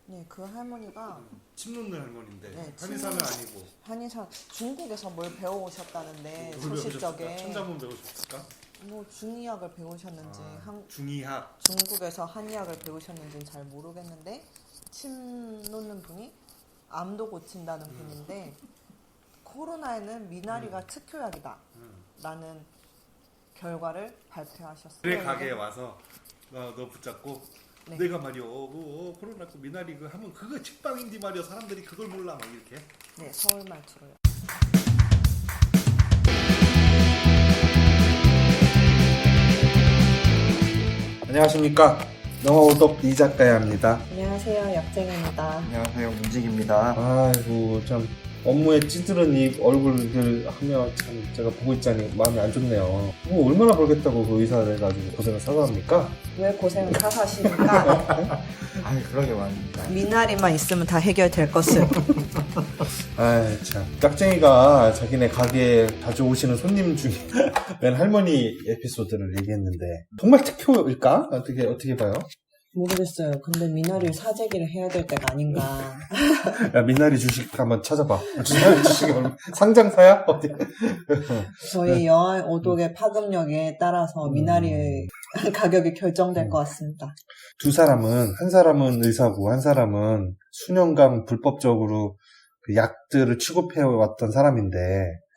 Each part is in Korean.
네, 그 할머니가 침 놓는 할머니인데 네, 한의사는 아니고 한의사 중국에서 뭘 배워오셨다는데 뭘 소식적에 배우셨을까? 천자문 배우셨을까? 뭐 중의학을 배우셨는지 중의학. 중국에서 한의학을 배우셨는지는 잘 모르겠는데 침 놓는 분이 암도 고친다는 분인데 코로나에는 미나리가 특효약이다 라는 결과를 발표하셨어요. 내 가게에 와서 너 붙잡고 네. 내가 말이야 코로나19 미나리 그 하면 그거 책방인데 말이야 사람들이 그걸 몰라 막 이렇게. 네, 서울 말투로요. 안녕하십니까. 영화오독 이작가야 합니다. 안녕하세요, 약쟁입니다. 안녕하세요, 문직입니다. 아이고 참 업무에 찌들은 이 얼굴들 하며 참 제가 보고 있자니 마음이 안 좋네요. 뭐 얼마나 벌겠다고 그 의사를 해가지고 고생을 사서 합니까? 왜 고생을 다 하시니까 아이, 그러게 말입니다. 미나리만 있으면 다 해결될 것을. 아이 참 깍쟁이가 자기네 가게에 자주 오시는 손님 중에 맨 할머니 에피소드를 얘기했는데 정말 특효일까? 어떻게 봐요? 모르겠어요. 근데 미나리 사재기를 해야 될 때가 아닌가. 야 미나리 주식 한번 찾아봐. 미나리 주식이 상장사야? 어디? 저희 영화 오독의 파급력에 따라서 미나리의 가격이 결정될 것 같습니다. 두 사람은 한 사람은 의사고 한 사람은 수년간 불법적으로 그 약들을 취급해 왔던 사람인데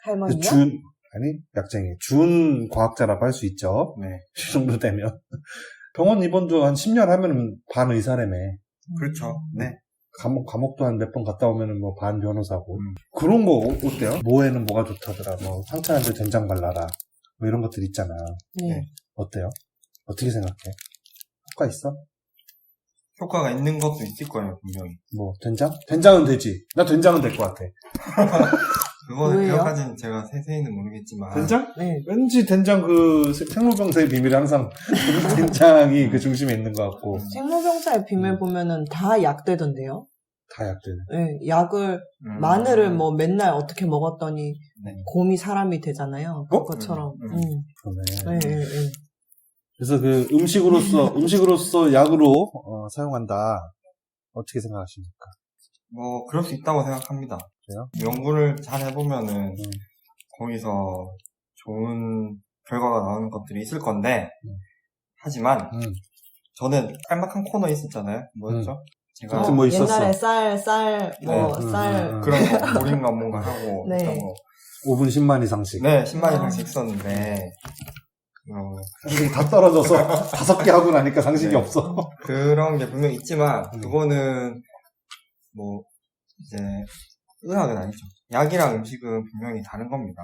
할머니요? 약쟁이 준 과학자라고 할 수 있죠. 네. 이 정도 되면 병원 입원도 한 10년 하면은 반 의사라며. 그렇죠. 네. 감옥도 한 몇 번 갔다 오면은 뭐 반 변호사고. 그런 거 어때요? 뭐에는 뭐가 좋다더라. 뭐 상처한테 된장 발라라. 뭐 이런 것들 있잖아. 네. 어때요? 어떻게 생각해? 효과 있어? 효과가 있는 것도 있을 거예요, 분명히. 뭐 된장? 된장은 되지. 나 된장은 될 것 같아. 그거는 왜요? 그것까지는 제가 세세히는 모르겠지만. 된장? 네. 왠지 된장 그 생로병사의 비밀이 항상 된장이 그 중심에 있는 것 같고. 생로병사의 비밀 보면은 다 약되던데요? 다 약되네. 네, 약을 마늘을 뭐 맨날 어떻게 먹었더니 네. 곰이 사람이 되잖아요. 그것처럼. 그러네. 네, 네, 네. 그래서 그 음식으로서 약으로 사용한다. 어떻게 생각하십니까? 뭐, 그럴 수 있다고 생각합니다. 그래요? 연구를 잘 해보면은, 거기서 좋은 결과가 나오는 것들이 있을 건데, 하지만, 저는 짤막한 코너 있었잖아요. 뭐였죠? 제가. 아무튼 뭐 있었어. 옛날에 쌀, 그런 거, 보링가 뭔가 하고, 네. 했던 거. 5분 10만 이상씩. 네, 10만 이상씩 있었는데, 상식이 다 떨어져서 5개 하고 나니까 상식이 네. 없어. 그런 게 분명히 있지만, 그거는, 뭐, 이제, 의학은 아니죠. 약이랑 음식은 분명히 다른 겁니다.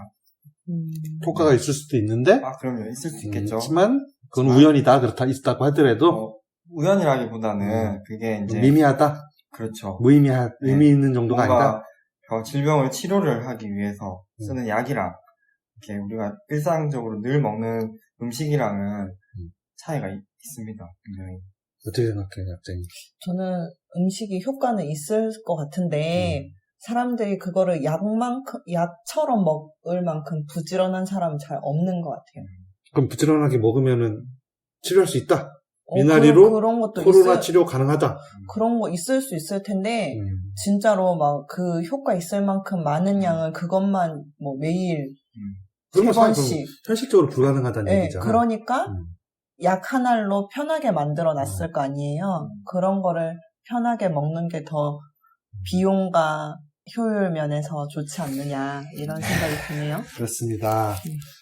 효과가 있을 수도 있는데, 아, 그럼요. 있을 수 있겠죠. 하지만 그건 우연이다. 그렇다 있다고 하더라도 우연이라기보다는 그게 이제, 미미하다. 그렇죠. 의미 있는 정도가 아니다. 뭔가 질병을 치료를 하기 위해서 쓰는 약이랑, 이렇게 우리가 일상적으로 늘 먹는 음식이랑은 차이가 있습니다. 분명히. 어떻게 생각해, 약쟁이? 저는 음식이 효과는 있을 것 같은데, 사람들이 그거를 약처럼 먹을 만큼 부지런한 사람은 잘 없는 것 같아요. 그럼 부지런하게 먹으면은 치료할 수 있다. 미나리로 그런 것도 코로나 치료 가능하다. 그런 거 있을 수 있을 텐데, 진짜로 막 그 효과 있을 만큼 많은 양을 그것만 뭐 매일 그런 세 건 번씩. 현실적으로 불가능하다는 네, 얘기잖아. 그러니까 약 하나로 편하게 만들어 놨을 거 아니에요. 그런 거를 편하게 먹는 게 더 비용과 효율 면에서 좋지 않느냐 이런 생각이 드네요. 그렇습니다.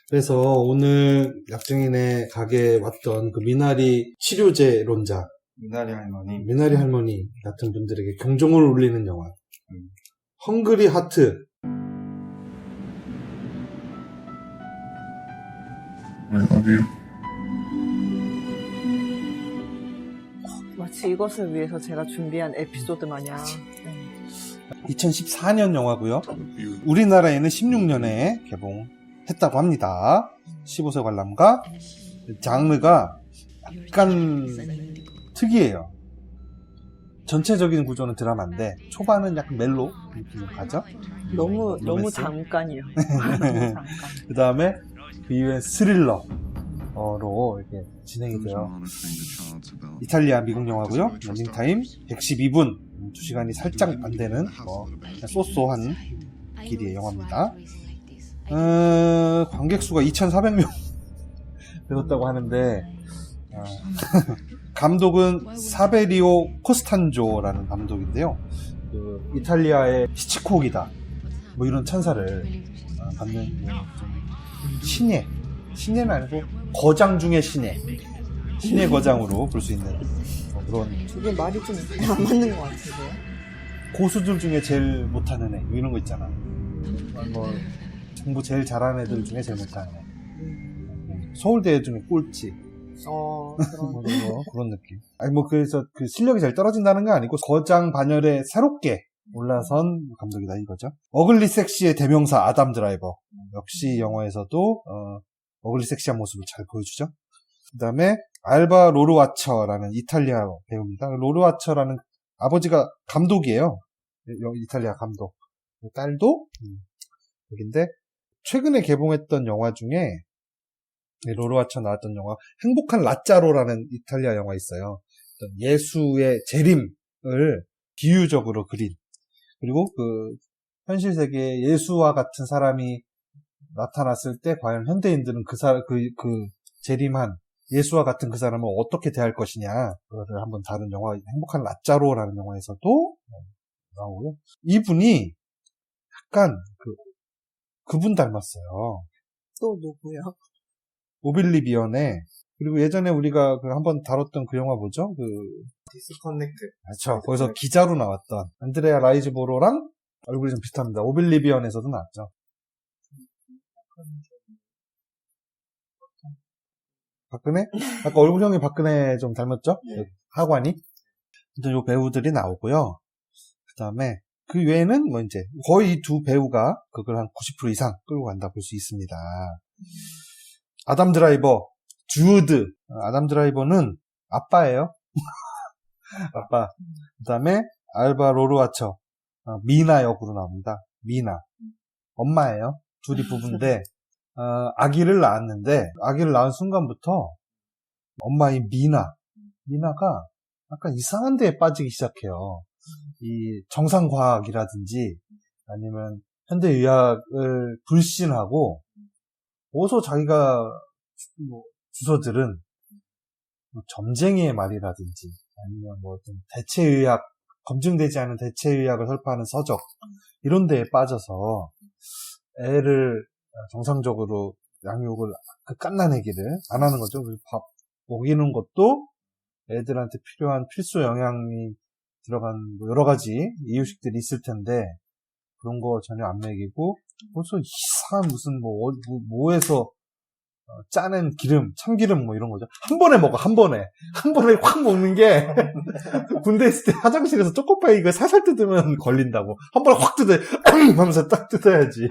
그래서 오늘 약쟁이네 가게에 왔던 그 미나리 치료제론자, 미나리 할머니. 미나리 할머니 같은 분들에게 경종을 울리는 영화. 헝그리 하트. 마치 이것을 위해서 제가 준비한 에피소드 마냥. 2014년 영화고요. 우리나라에는 16년에 개봉했다고 합니다. 15세 관람가. 장르가 약간 특이해요. 전체적인 구조는 드라마인데 초반은 약간 멜로 느낌이 가죠. 너무 로맨스? 잠깐이요. 너무 잠깐. 그 다음에 그 이후에 스릴러로 이렇게 진행이 돼요. 이탈리아 미국 영화고요. 런닝타임 112분. 2시간이 살짝 안 되는 그냥 쏘쏘한 길이의 영화입니다. 관객 수가 2,400명 되었다고 하는데 감독은 사베리오 코스탄조라는 감독인데요. 그 이탈리아의 히치콕이다 뭐 이런 찬사를 받는 신예는 아니고 거장 중의 신의 거장으로 볼 수 있는 그런 그게 말이 좀 안 맞는 것 같은데요? 고수들 중에 제일 못하는 애 이런 거 있잖아. 뭐 정부 제일 잘하는 애들 중에 제일 못하는 애. 서울대 중에 꼴찌. 그런 느낌. 아니 뭐 그래서 그 실력이 제일 떨어진다는 건 아니고 거장 반열에 새롭게 올라선 감독이다 이거죠. 어글리 섹시의 대명사 아담 드라이버. 역시 영화에서도 어글리 섹시한 모습을 잘 보여주죠. 그 다음에 알바 로르와처라는 이탈리아 배우입니다. 로르와처라는 아버지가 감독이에요. 이탈리아 감독. 딸도 여긴데 최근에 개봉했던 영화 중에 로르와처 나왔던 영화 행복한 라짜로라는 이탈리아 영화 있어요. 예수의 재림을 비유적으로 그린 그리고 그 현실 세계에 예수와 같은 사람이 나타났을 때 과연 현대인들은 그 재림한 예수와 같은 그 사람을 어떻게 대할 것이냐 그거를 한번 다룬 영화 행복한 라짜로라는 영화에서도 나오고요. 이분이 약간 그분 닮았어요. 또 누구요? 오빌리비언에 그리고 예전에 우리가 한번 다뤘던 그 영화 뭐죠? 디스커넥트. 그렇죠. 거기서 기자로 나왔던 안드레아 라이즈보로랑 얼굴이 좀 비슷합니다. 오빌리비언에서도 나왔죠. 박근혜? 아까 얼굴형이 박근혜 좀 닮았죠? 네. 하관이. 요 배우들이 나오고요. 그 다음에 그 외에는 뭐 이제 거의 이 두 배우가 그걸 한 90% 이상 끌고 간다 볼 수 있습니다. 아담 드라이버, 주드. 아담 드라이버는 아빠예요. 아빠. 그 다음에 알바 로르와처. 미나 역으로 나옵니다. 미나. 엄마예요. 둘이 부부인데, 아기를 낳았는데, 아기를 낳은 순간부터 엄마인 미나가 약간 이상한 데에 빠지기 시작해요. 이 정상과학이라든지 아니면 현대의학을 불신하고 어디서 자기가 주워들은 점쟁이의 말이라든지 아니면 뭐 어떤 대체의학, 검증되지 않은 대체의학을 설파하는 서적 이런 데에 빠져서 애를 정상적으로 양육을 갓난아기를 안 하는 거죠. 밥 먹이는 것도 애들한테 필요한 필수 영양이 들어간 뭐 여러 가지 이유식들이 있을 텐데 그런 거 전혀 안 먹이고 벌써 이상한 무슨 뭐에서 짜낸 기름, 참기름 뭐 이런 거죠. 한 번에 먹어, 한 번에 확 먹는 게 군대 있을 때 화장실에서 초코파이 이거 살살 뜯으면 걸린다고 한 번에 확 뜯어 하면서 딱 뜯어야지.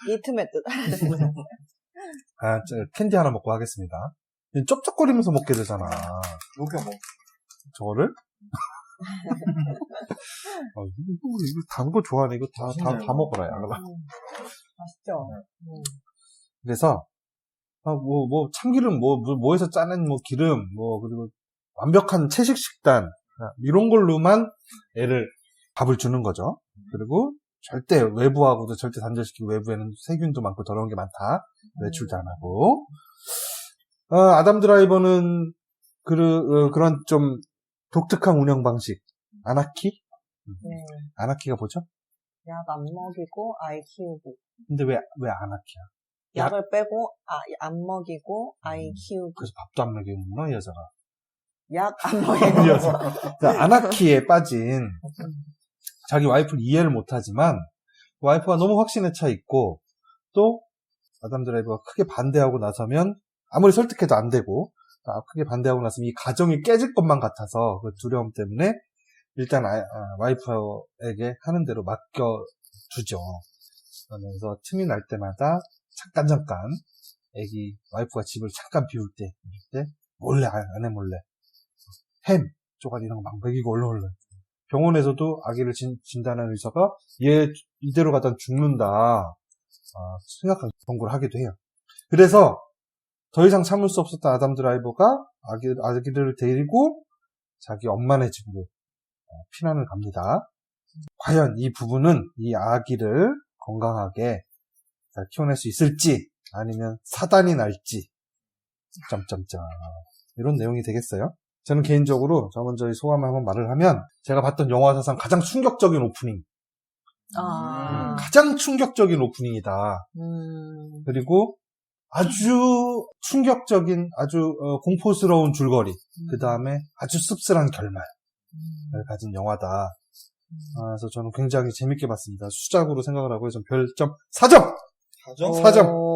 이 틈에 캔디 하나 먹고 하겠습니다. 쩝쩝거리면서 먹게 되잖아. 녹여 먹. 저거를? 이거 단 거 좋아하네. 이거 다 먹어라, 야. 맛있죠? 그래서, 참기름, 뭐에서 짜낸 기름, 그리고 완벽한 채식 식단, 이런 걸로만 애를 밥을 주는 거죠. 그리고 절대 외부하고도 절대 단절시키고 외부에는 세균도 많고 더러운 게 많다. 외출도 안 하고. 아담 드라이버는 그런 좀 독특한 운영 방식. 아나키? 아나키가 뭐죠? 약 안 먹이고 아이 키우고. 근데 왜 아나키야? 약을 빼고 안 먹이고 아이 키우고. 그래서 밥도 안 먹이는구나, 이 여자가. 약 안 먹이고. 이 여자. 그러니까 아나키에 빠진 자기 와이프를 이해를 못하지만 와이프가 너무 확신에 차 있고 또 아담 드라이버가 크게 반대하고 나서면 아무리 설득해도 안 되고 크게 반대하고 나서면 이 가정이 깨질 것만 같아서 그 두려움 때문에 일단 와이프에게 하는 대로 맡겨주죠. 그러면서 틈이 날 때마다 잠깐 와이프가 집을 잠깐 비울 때 몰래 아내 몰래 햄 쪼가리 이런 거 막 먹이고 얼른 병원에서도 아기를 진단한 의사가 얘 이대로 가다 죽는다 심각한 경고를 하기도 해요. 그래서 더 이상 참을 수 없었던 아담 드라이버가 아기들을 데리고 자기 엄마네 집으로 피난을 갑니다. 과연 이 부부는 이 아기를 건강하게 잘 키워낼 수 있을지 아니면 사단이 날지 점점점 이런 내용이 되겠어요. 저는 개인적으로 저 먼저 이 소감을 한번 말을 하면 제가 봤던 영화 사상 가장 충격적인 오프닝 가장 충격적인 오프닝이다. 그리고 아주 충격적인 아주 공포스러운 줄거리 그 다음에 아주 씁쓸한 결말을 가진 영화다. 그래서 저는 굉장히 재밌게 봤습니다. 수작으로 생각을 하고 해서 별점 4점! 4점!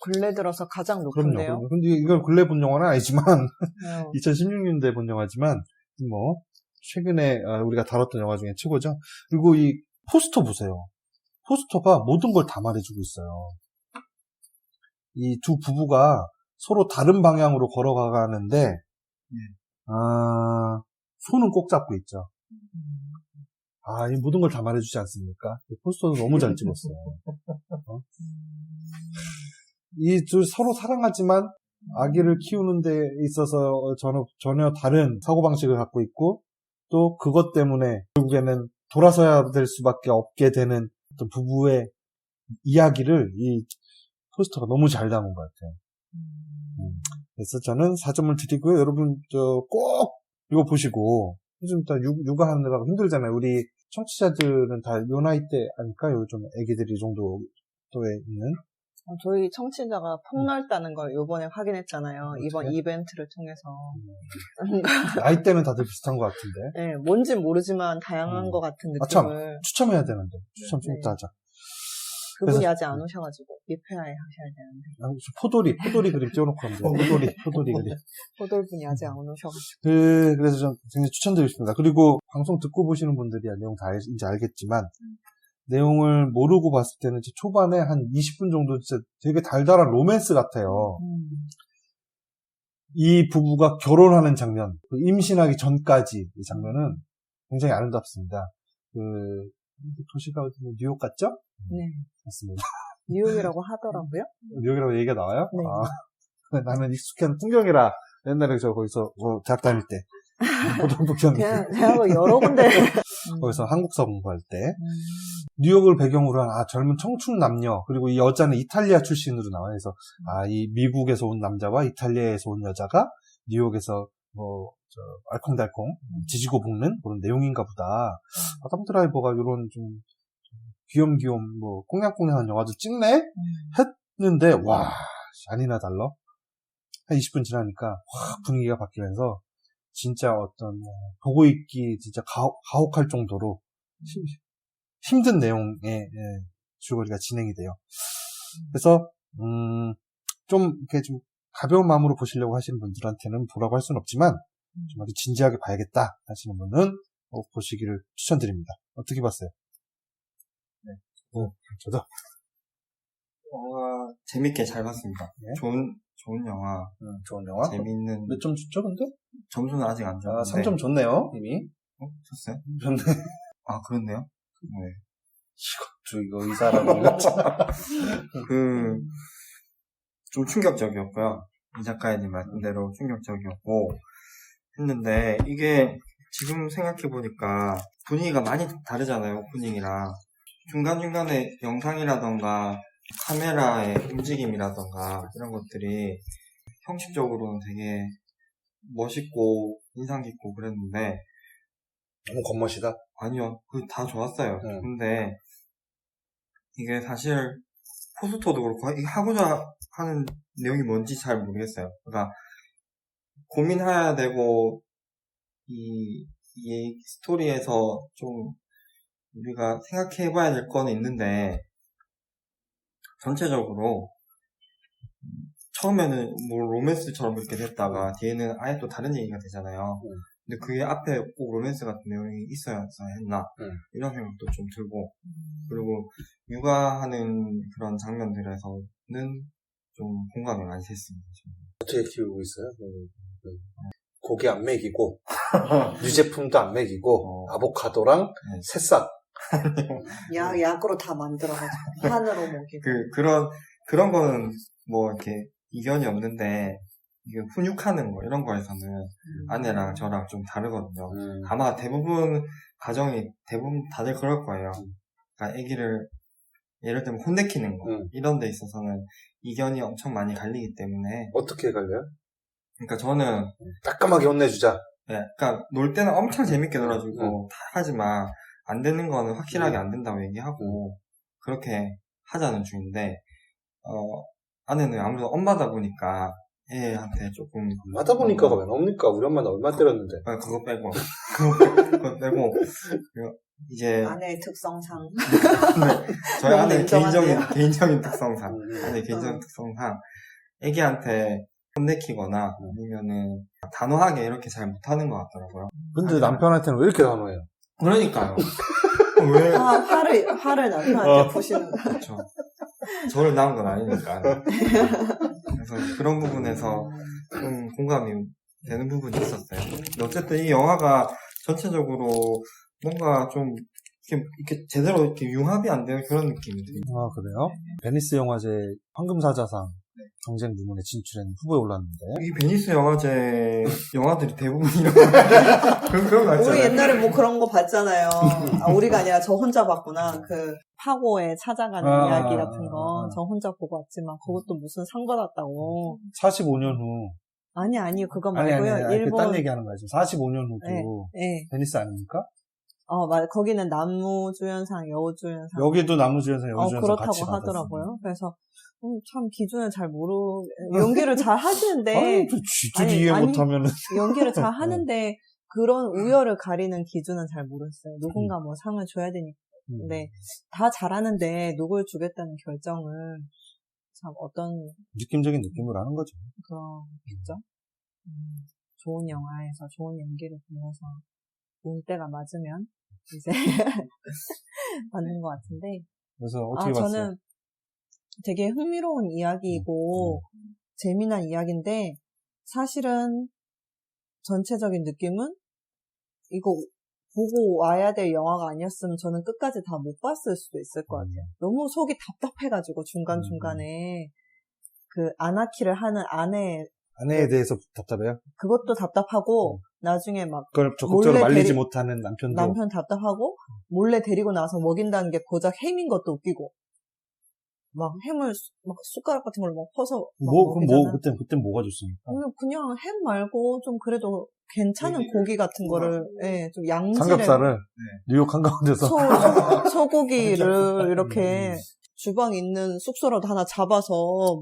근래 들어서 가장 그럼요. 높은데요? 근데 이걸 근래 본 영화는 아니지만, 네. 2016년도에 본 영화지만, 뭐, 최근에 우리가 다뤘던 영화 중에 최고죠. 그리고 이 포스터 보세요. 포스터가 모든 걸 다 말해주고 있어요. 이 두 부부가 서로 다른 방향으로 걸어가는데, 손은 꼭 잡고 있죠. 이 모든 걸 다 말해주지 않습니까? 포스터도 너무 잘 찍었어요. 이 둘 서로 사랑하지만 아기를 키우는 데 있어서 전혀 다른 사고방식을 갖고 있고 또 그것 때문에 결국에는 돌아서야 될 수밖에 없게 되는 어떤 부부의 이야기를 이 포스터가 너무 잘 담은 것 같아요. 그래서 저는 4점을 드리고요. 여러분 꼭 이거 보시고 요즘 또 육아하느라고 힘들잖아요. 우리 청취자들은 다 요 나이 때 아닐까요? 좀 애기들이 이 정도 또에 있는. 저희 청취자가 폭넓다는 걸 요번에 확인했잖아요. 이번 이벤트를 통해서. 나이대는 다들 비슷한 것 같은데. 네, 뭔진 모르지만 다양한 것 같은 참, 느낌을. 추첨해야 되는데. 추첨 좀 이따 하자. 그분이 그래서- 아직 안 오셔가지고 리페어에 하셔야 되는데. 포도리 그림 띄워놓고 하면 돼요. 포도리 그림. 호돌분이 아직 안 오셔가지고. 그래서 전 굉장히 추천드리고 싶습니다. 그리고 방송 듣고 보시는 분들이야 내용 다 이제 알겠지만, 내용을 모르고 봤을 때는 이제 초반에 한 20분 정도 진짜 되게 달달한 로맨스 같아요. 이 부부가 결혼하는 장면, 그 임신하기 전까지 이 장면은 굉장히 아름답습니다. 도시가 뉴욕 같죠? 네. 맞습니다. 뉴욕이라고 하더라고요. 뉴욕이라고 얘기가 나와요? 네. 나는 익숙한 풍경이라 옛날에 저 거기서 대학 다닐 때 고등부경 대학을 여러 군데. 거기서 한국사 공부할 때 뉴욕을 배경으로 한 젊은 청춘 남녀 그리고 이 여자는 이탈리아 출신으로 나와요. 그래서 이 미국에서 온 남자와 이탈리아에서 온 여자가 뉴욕에서 알콩달콩 지지고 볶는 그런 내용인가 보다. 아담 드라이버가 이런 좀 귀염귀염 꽁냥꽁냥한 영화도 찍네 했는데 와 아니나 달라. 한 20분 지나니까 확 분위기가 바뀌면서 진짜 어떤 보고 있기 진짜 가혹할 정도로 힘든 내용의 줄거리가 진행이 돼요. 그래서 좀 이렇게 좀 가벼운 마음으로 보시려고 하시는 분들한테는 보라고 할 수는 없지만 좀 아주 진지하게 봐야겠다 하시는 분은 꼭 보시기를 추천드립니다. 어떻게 봤어요? 네. 저도 영화 재밌게 잘 봤습니다. 네. 좋은 영화, 좋은 영화. 재밌는 몇 점 줬죠, 근데? 점수는 아직 안 줬는데. 3점 줬네요, 이미. 줬어요? 줬네. 그렇네요. 네. 이거 이 사람은 좀 충격적이었고요. 이 작가님 말씀대로 충격적이었고 했는데 이게 지금 생각해보니까 분위기가 많이 다르잖아요. 오프닝이랑 중간중간에 영상이라던가 카메라의 움직임이라던가 이런 것들이 형식적으로는 되게 멋있고 인상 깊고 그랬는데 너무 겉멋이다. 아니요, 다 좋았어요. 네. 근데 이게 사실 포스터도 그렇고 이게 하고자 하는 내용이 뭔지 잘 모르겠어요. 그러니까 고민해야 되고 이 스토리에서 좀 우리가 생각해봐야 될 건 있는데 전체적으로 처음에는 뭐 로맨스처럼 이렇게 됐다가 뒤에는 아예 또 다른 얘기가 되잖아요. 근데 그게 앞에 꼭 로맨스 같은 내용이 있어야 했나 이런 생각도 좀 들고 그리고 육아하는 그런 장면들에서는 좀 공감이 많이 됐습니다. 어떻게 키우고 있어요? 고기 안 먹이고 유제품도 안 먹이고 아보카도랑 새싹 약으로 다 만들어가지고 한으로 먹이고. 그런 거는 뭐 이렇게 이견이 없는데 이게 훈육하는 거 이런 거에서는 아내랑 저랑 좀 다르거든요. 아마 대부분 가정이 대부분 다들 그럴 거예요. 그러니까 아기를 예를 들면 혼내키는 거 이런 데 있어서는 이견이 엄청 많이 갈리기 때문에 어떻게 갈려요? 그러니까 저는 따끔하게 혼내주자. 네, 그러니까 놀 때는 엄청 재밌게 놀아주고 다 하지만 안 되는 거는 확실하게 안 된다고 얘기하고 그렇게 하자는 중인데 아내는 아무래도 엄마다 보니까 애한테 조금 하다 보니까가 왜 나옵니까? 우리 엄마는 얼마 때렸는데. 그거 빼고 그거 빼고 이제 아내의 특성상. 네, 저희 너무 아내 냉정하네요. 개인적인 특성상 아내 개인적인 특성상 애기한테 혼내키거나 아니면은 단호하게 이렇게 잘 못하는 것 같더라고요. 근데 남편한테는 왜 이렇게 단호해요? 그러니까요. 왜? 화를 남편한테 푸시는. 그렇죠. 저를 낳은 건 아니니까. 그래서 그런 부분에서 좀 공감이 되는 부분이 있었어요. 근데 어쨌든 이 영화가 전체적으로 뭔가 좀 이렇게 제대로 이렇게 융합이 안 되는 그런 느낌이 들어요. 아, 그래요? 베니스 영화제 황금사자상 경쟁 부문에 진출한 후보에 올랐는데. 이 베니스 영화제 영화들이 대부분 이런 그런 거 우리 같잖아요. 옛날에 뭐 그런 거 봤잖아요. 우리가 아니라 저 혼자 봤구나. 그 파고에 찾아가는 이야기 같은 거 저 혼자 보고 왔지만 그것도 무슨 상 받았다고. 45년 후. 아니 그거 아니, 말고요. 일본. 딴 얘기 하는 거야. 지금 45년 후도 네. 베니스 아닙니까? 맞아. 거기는 남우주연상, 여우주연상. 여기도 남우주연상, 여우주연상 그렇다고 같이 하더라고요. 그래서 참 기준을 잘 연기를 잘 하시는데 아니, 그 쥐들이 이해 못하면은. 연기를 잘 하는데 그런 우열을 가리는 기준은 잘 모르겠어요. 누군가 뭐 상을 줘야 되니까. 근데 다 잘하는데 누굴 주겠다는 결정을 참 어떤 느낌적인 느낌으로 하는 거죠. 그렇겠죠. 좋은 영화에서 좋은 연기를 보면서 운 때가 맞으면 이제 받는 것 같은데. 그래서 어떻게 봤어요? 저는 되게 흥미로운 이야기이고 재미난 이야기인데 사실은 전체적인 느낌은 이거 보고 와야 될 영화가 아니었으면 저는 끝까지 다 못 봤을 수도 있을 것 같아요. 너무 속이 답답해가지고 중간중간에 그 아나키를 하는 아내에 대해서 답답해요? 그것도 답답하고 나중에 막 그걸 적극적으로 몰래 말리지 못하는 남편도. 남편 답답하고 몰래 데리고 나서 먹인다는 게 고작 햄인 것도 웃기고 막 햄을 막 숟가락 같은 걸로 막 퍼서 막 먹이잖아요. 그때 뭐가 좋습니까? 그냥 햄 말고 좀 그래도 괜찮은 고기 같은 거를 좀 양질의 삼겹살을 뉴욕 한가운데서 소고기를 이렇게 주방 있는 숙소라도 하나 잡아서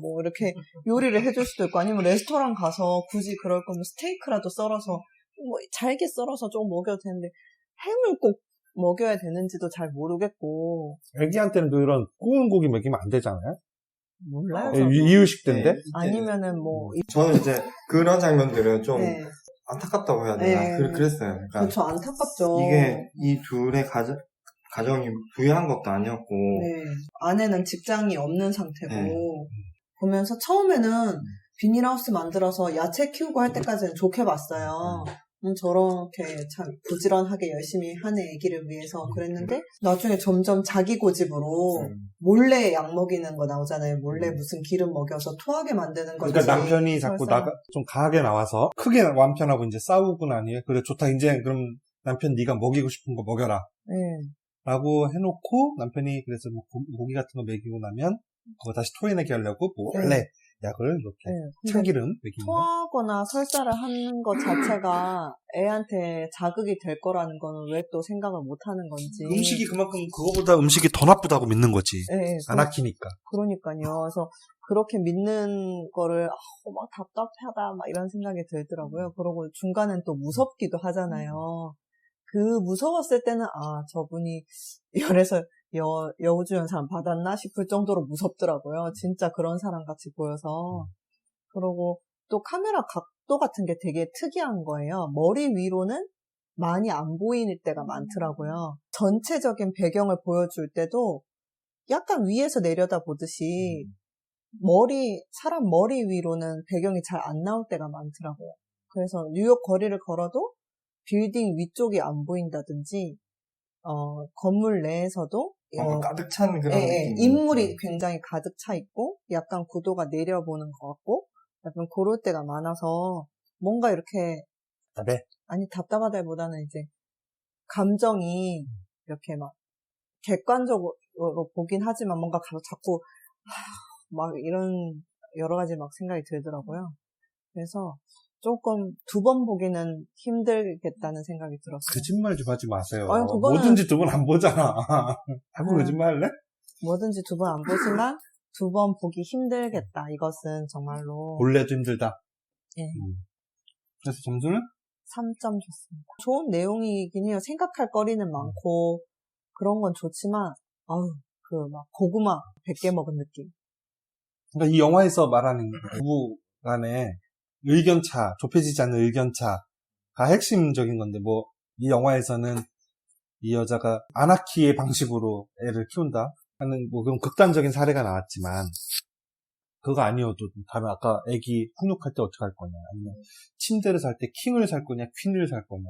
뭐 이렇게 요리를 해줄 수도 있고 아니면 레스토랑 가서 굳이 그럴 거면 스테이크라도 썰어서 뭐 잘게 썰어서 조금 먹여도 되는데 햄을 꼭 먹여야 되는지도 잘 모르겠고. 애기한테는 그런 구운 고기 먹이면 안 되잖아요? 몰라요. 이유식 때인데? 아니면은 뭐 저는 이제 그런 장면들은 좀 네. 안타깝다고 해야 되나? 네. 그랬어요. 그러니까 그렇죠. 안타깝죠. 이게 이 둘의 가정이 부유한 것도 아니었고 네. 아내는 직장이 없는 상태고 네. 보면서 처음에는 비닐하우스 만들어서 야채 키우고 할 때까지는 좋게 봤어요. 저렇게 참 부지런하게 열심히 하는 애기를 위해서 그랬는데 나중에 점점 자기 고집으로 몰래 약 먹이는 거 나오잖아요. 몰래 무슨 기름 먹여서 토하게 만드는 거지. 그러니까 남편이 자꾸 좀 강하게 나와서 크게 남편하고 이제 싸우고 나니 그래 좋다 이제 그럼 남편 네가 먹이고 싶은 거 먹여라. 네. 라고 해놓고 남편이 그래서 뭐 고기 같은 거 먹이고 나면 그거 다시 토해내게 하려고 몰래 약을 이렇게 참기름 먹이는 거. 토하거나 설사를 하는 것 자체가 애한테 자극이 될 거라는 거는 왜 또 생각을 못 하는 건지. 음식이 그만큼 그거보다 음식이 더 나쁘다고 믿는 거지. 네, 안 아끼니까. 그러니까요. 그래서 그렇게 믿는 거를 막 답답하다 막 이런 생각이 들더라고요. 그러고 중간엔 또 무섭기도 하잖아요. 그 무서웠을 때는 저분이 열에서 여우주연상 받았나 싶을 정도로 무섭더라고요. 진짜 그런 사람 같이 보여서. 그러고 또 카메라 각도 같은 게 되게 특이한 거예요. 머리 위로는 많이 안 보이는 때가 많더라고요. 전체적인 배경을 보여줄 때도 약간 위에서 내려다 보듯이 사람 머리 위로는 배경이 잘 안 나올 때가 많더라고요. 그래서 뉴욕 거리를 걸어도 빌딩 위쪽이 안 보인다든지, 건물 내에서도 가득 찬 그런 느낌. 인물이 굉장히 가득 차 있고 약간 구도가 내려보는 것 같고 약간 그럴 때가 많아서 뭔가 이렇게 네. 아니 답답하다기보다는 이제 감정이 이렇게 막 객관적으로 보긴 하지만 뭔가 자꾸 막 이런 여러 가지 막 생각이 들더라고요. 그래서 조금 2번 보기는 힘들겠다는 생각이 들었어요. 거짓말 좀 하지 마세요. 아니, 두 번은- 뭐든지 2번 안 보잖아. 자꾸 아. 거짓말 할래? 뭐든지 2번 안 보지만 2번 보기 힘들겠다. 이것은 정말로 본래도 힘들다. 예, 그래서 점수는? 3점 줬습니다. 좋은 내용이긴 해요. 생각할 거리는 많고 그런 건 좋지만 아우 그 막 고구마 100개 먹은 느낌. 그러니까 이 영화에서 말하는 부부 간의 의견차, 좁혀지지 않는 의견차가 핵심적인 건데, 뭐, 이 영화에서는 이 여자가 아나키의 방식으로 애를 키운다 하는, 뭐, 그런 극단적인 사례가 나왔지만, 그거 아니어도, 다음에 아까 애기 훈육할 때 어떻게 할 거냐, 아니면 침대를 살 때 킹을 살 거냐, 퀸을 살 거냐.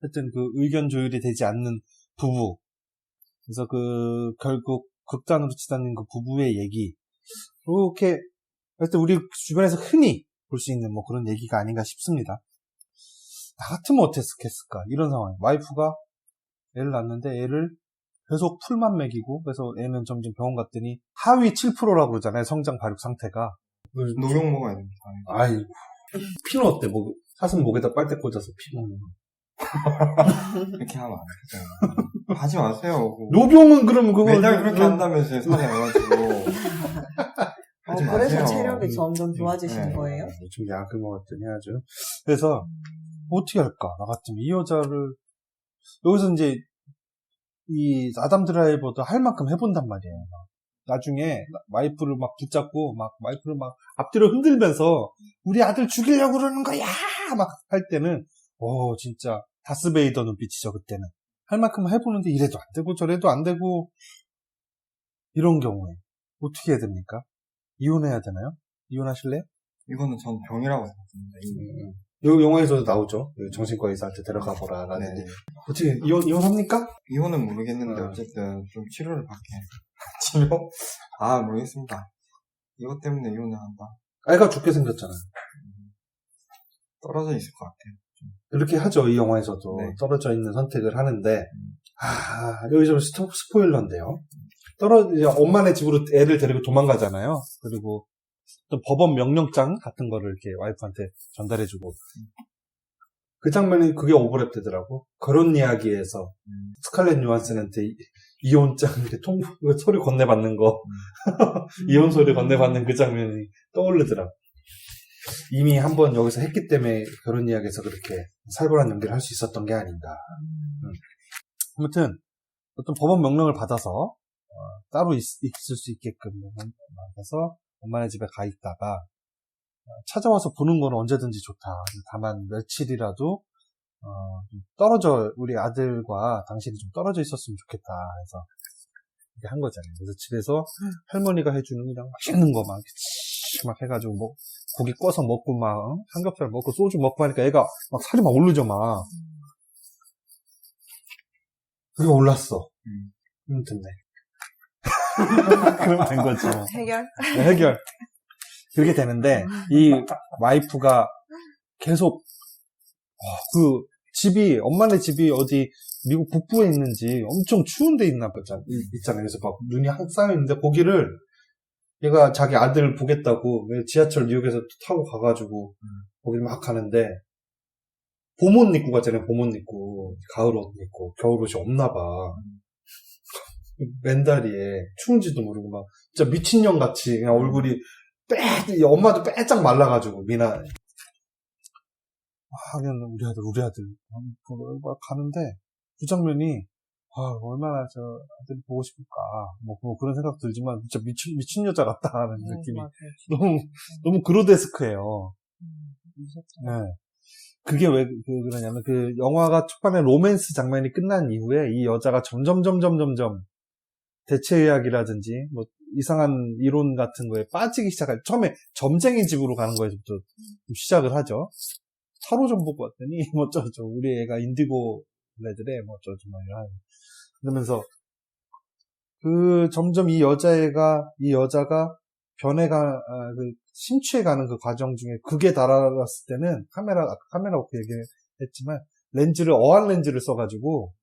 하여튼 그 의견 조율이 되지 않는 부부. 그래서 결국 극단으로 치닫는 그 부부의 얘기. 그렇게, 하여튼 우리 주변에서 흔히 볼 수 있는 뭐 그런 얘기가 아닌가 싶습니다. 나 같으면 어땠을까? 이런 상황. 와이프가 애를 낳는데 애를 계속 풀만 먹이고, 그래서 애는 점점 병원 갔더니 하위 7%라고 그러잖아요. 성장 발육 상태가. 녹용 먹어야 됩니다. 아이, 피는 어때? 뭐, 사슴 목에다 빨대 꽂아서 피 먹는 거. 이렇게 하면 안 되잖아요. 하지 마세요. 녹용은 그러면 그거. 맨날 그렇게 한다면서요, 살이 와가지고. 하지 그래서 마세요. 체력이 점점 좋아지시는 네. 거예요? 좀 약을 먹었더니 해야죠. 그래서, 어떻게 할까? 나 같으면 이 여자를, 여기서 이제, 이 아담 드라이버도 할 만큼 해본단 말이에요. 막. 나중에 와이프를 막 붙잡고, 막 와이프를 막 앞뒤로 흔들면서, 우리 아들 죽이려고 그러는 거야! 막 할 때는, 진짜, 다스베이더 눈빛이죠, 그때는. 할 만큼 해보는데 이래도 안 되고, 저래도 안 되고, 이런 경우에, 어떻게 해야 됩니까? 이혼해야 되나요? 이혼하실래요? 이거는 전 병이라고 생각합니다. 이 영화에서도 나오죠. 정신과 의사한테 데려가 보라. 라는. 네. 어떻게, 이혼합니까? 이혼은 모르겠는데 어쨌든 좀 치료를 받게. 치료? 모르겠습니다. 이것 때문에 이혼을 한다. 애가 죽게 생겼잖아요. 떨어져 있을 것 같아요. 이렇게 하죠, 이 영화에서도. 네. 떨어져 있는 선택을 하는데, 여기 좀 스포일러인데요. 이제 엄마네 집으로 애를 데리고 도망가잖아요. 그리고 또 법원 명령장 같은 거를 이렇게 와이프한테 전달해주고. 그 장면이 그게 오버랩 되더라고. 그런 이야기에서 스칼렛 요한슨한테 이혼장 이렇게 서류 건네받는 거. 이혼 서류 건네받는 그 장면이 떠오르더라고. 이미 한번 여기서 했기 때문에 결혼 이야기에서 그렇게 살벌한 연기를 할 수 있었던 게 아닌가. 아무튼 어떤 법원 명령을 받아서 따로 있을 수 있게끔 받아서 엄마네 집에 가 있다가 찾아와서 보는 건 언제든지 좋다. 다만 며칠이라도 우리 아들과 당신이 좀 떨어져 있었으면 좋겠다 해서 이렇게 한 거잖아요. 그래서 집에서 할머니가 해주는 그냥 맛있는 거 막 해가지고 뭐 고기 꺼서 먹고 막 삼겹살 먹고 소주 먹고 하니까 애가 막 살이 막 오르죠 막. 그게 올랐어. 됐네. 그러면 된 거지. 해결? 네, 해결. 그렇게 되는데 이 와이프가 계속 엄마네 집이 어디 미국 북부에 있는지 엄청 추운 데 있잖아요. 그래서 막 눈이 항 쌓여있는데 거기를 얘가 자기 아들 보겠다고 지하철 뉴욕에서 타고 가가지고 거기 막 가는데 봄옷 입고 갔잖아요. 봄옷 입고 가을 옷 입고 겨울 옷이 없나 봐. 맨다리에 추운지도 모르고 막 진짜 미친년 같이 그냥 얼굴이 엄마도 빼짝 말라가지고 그냥 우리 아들 막 가는데 그 장면이 얼마나 저 아들이 보고 싶을까 뭐 그런 생각 들지만 진짜 미친 여자 같다는 느낌이 너무 그로데스크해요. 네. 그게 왜 그러냐면 그 영화가 초반에 로맨스 장면이 끝난 이후에 이 여자가 점점 대체의학이라든지 뭐 이상한 이론 같은 거에 빠지기 시작할 처음에 점쟁이 집으로 가는 거에서부터 시작을 하죠. 서로 좀 보고 왔더니 뭐 우리 애가 인디고 애들에 뭐 그러면서 점점 이 여자가 변해가 심취해가는 그 과정 중에 극에 달았을 때는 아까 카메라 오프 얘기했지만 렌즈를 어안 렌즈를 써가지고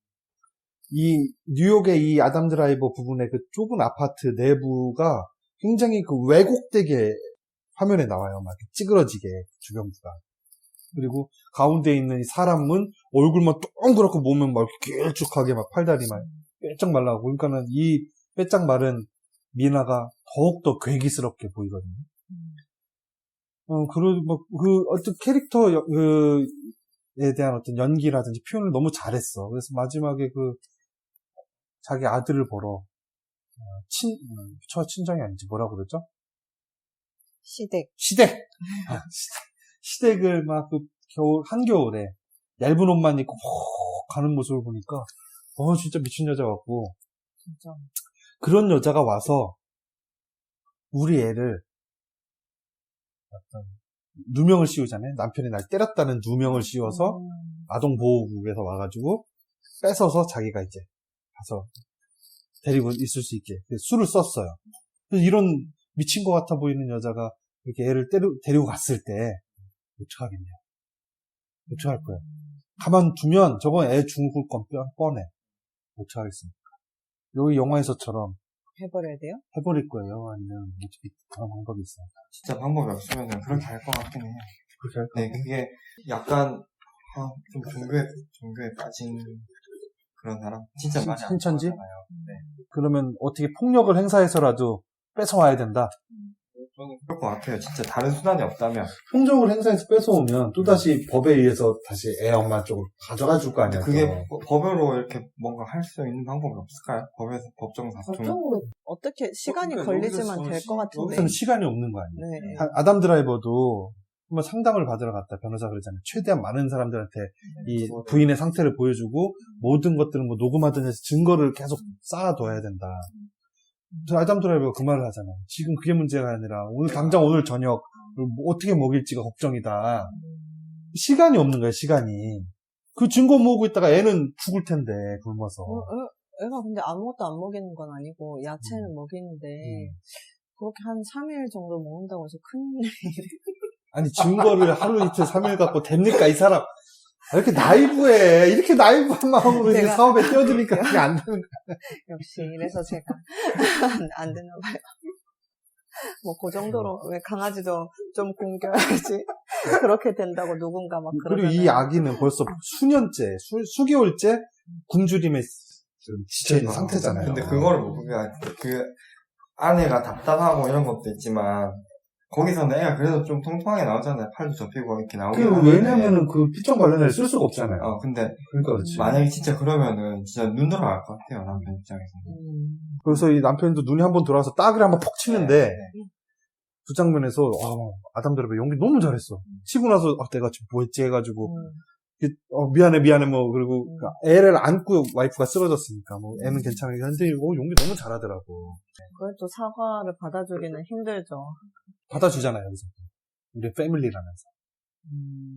이 뉴욕의 이 아담 드라이버 부분의 그 좁은 아파트 내부가 굉장히 그 왜곡되게 화면에 나와요. 막 이렇게 찌그러지게 주변부가. 그리고 가운데 있는 이 사람은 얼굴만 동그랗고 몸은 막 이렇게 길쭉하게 막 팔다리만 빼짝 말라고. 그러니까는 이 빼짝 마른 미나가 더욱더 괴기스럽게 보이거든요. 어떤 캐릭터에 대한 어떤 연기라든지 표현을 너무 잘했어. 그래서 마지막에 자기 아들을 보러, 친정이 아니지, 뭐라고 그러죠? 시댁. 시댁을 막 한겨울에 얇은 옷만 입고 가는 모습을 보니까, 진짜 미친 여자 같고. 진짜. 그런 여자가 와서, 우리 애를, 어떤, 누명을 씌우잖아요. 남편이 날 때렸다는 누명을 씌워서, 아동보호국에서 와가지고, 뺏어서 자기가 이제, 가서, 데리고 있을 수 있게, 술을 썼어요. 그래서 이런 미친 것 같아 보이는 여자가, 이렇게 애를 데리고 갔을 때, 어떡하겠냐. 어떡할 거야. 가만 두면, 저건 애 죽을 건 뻔해. 어떡하겠습니까. 여기 영화에서처럼, 해버려야 돼요? 해버릴 거예요. 아니면 어떻게 그런 방법이 있어요. 진짜 방법이 없으면 그렇게 할 것 같긴 해요. 그렇게 할 네, 그게 약간 좀 종교에 빠진 그런 사람 진짜 많이 안 신천지? 보잖아요. 네, 그러면 어떻게 폭력을 행사해서라도 뺏어와야 된다. 저는 그럴 것 같아요. 진짜 다른 수단이 없다면. 폭력을 행사해서 뺏어오면 또다시 법에 의해서 다시 애 엄마 쪽을 가져가 줄 거 아니야. 그게 또. 법으로 이렇게 뭔가 할 수 있는 방법이 없을까요? 법에서 법정 다툼. 법적으로 어떻게 시간이 그러니까 걸리지만 여기서 될 것 같은데. 여기서는 시간이 없는 거 아니에요. 네. 아담 드라이버도 한번 상담을 받으러 갔다 변호사 그러잖아요. 최대한 많은 사람들한테 이 부인의 상태를 보여주고 모든 것들을 뭐 녹음하든 해서 증거를 계속 쌓아둬야 된다. 그래서 아담 드라이버가 그 말을 하잖아요. 지금 그게 문제가 아니라 당장 오늘 저녁 어떻게 먹일지가 걱정이다. 시간이 없는 거예요. 시간이. 그 증거 모으고 있다가 애는 죽을 텐데 굶어서. 애가 근데 아무것도 안 먹이는 건 아니고 야채는 먹이는데 그렇게 한 3일 정도 먹는다고 해서 큰일이 아니 증거를 하루 이틀 3일 갖고 됩니까 이 사람. 이렇게 나이브해. 이렇게 나이브한 마음으로 이렇게 사업에 뛰어드니까 그게 안 되는 거야. 역시 이래서 제가 안 되나 봐요. 뭐 그 정도로 왜 강아지도 좀 굶겨야지 그렇게 된다고 누군가 막 그리고 그러잖아요. 이 아기는 벌써 수년째, 수개월째 굶주림에 지쳐있는 상태잖아요. 근데 그거를 그 아내가 답답하고 이런 것도 있지만 거기서는 애가 그래도 좀 통통하게 나오잖아요. 팔도 접히고 이렇게 나오긴 하는데. 왜냐면은 그 피청 관련해서 쓸 수가 없잖아요. 근데 그러니까 그렇지. 만약에 진짜 그러면은 진짜 눈 돌아갈 것 같아요. 남편 입장에서는. 그래서 이 남편도 눈이 한번 돌아와서 따귀를 한번 퍽 치는데 그 장면에서 아담 드라이버 연기 너무 잘했어. 치고 나서 내가 지금 뭐 했지 해가지고 미안해 뭐 그리고 애를 안고 와이프가 쓰러졌으니까 뭐 애는 괜찮으니까 근데 연기 너무 잘하더라고. 그래도 사과를 받아주기는 힘들죠. 받아주잖아요. 여기서 우리 패밀리라면서.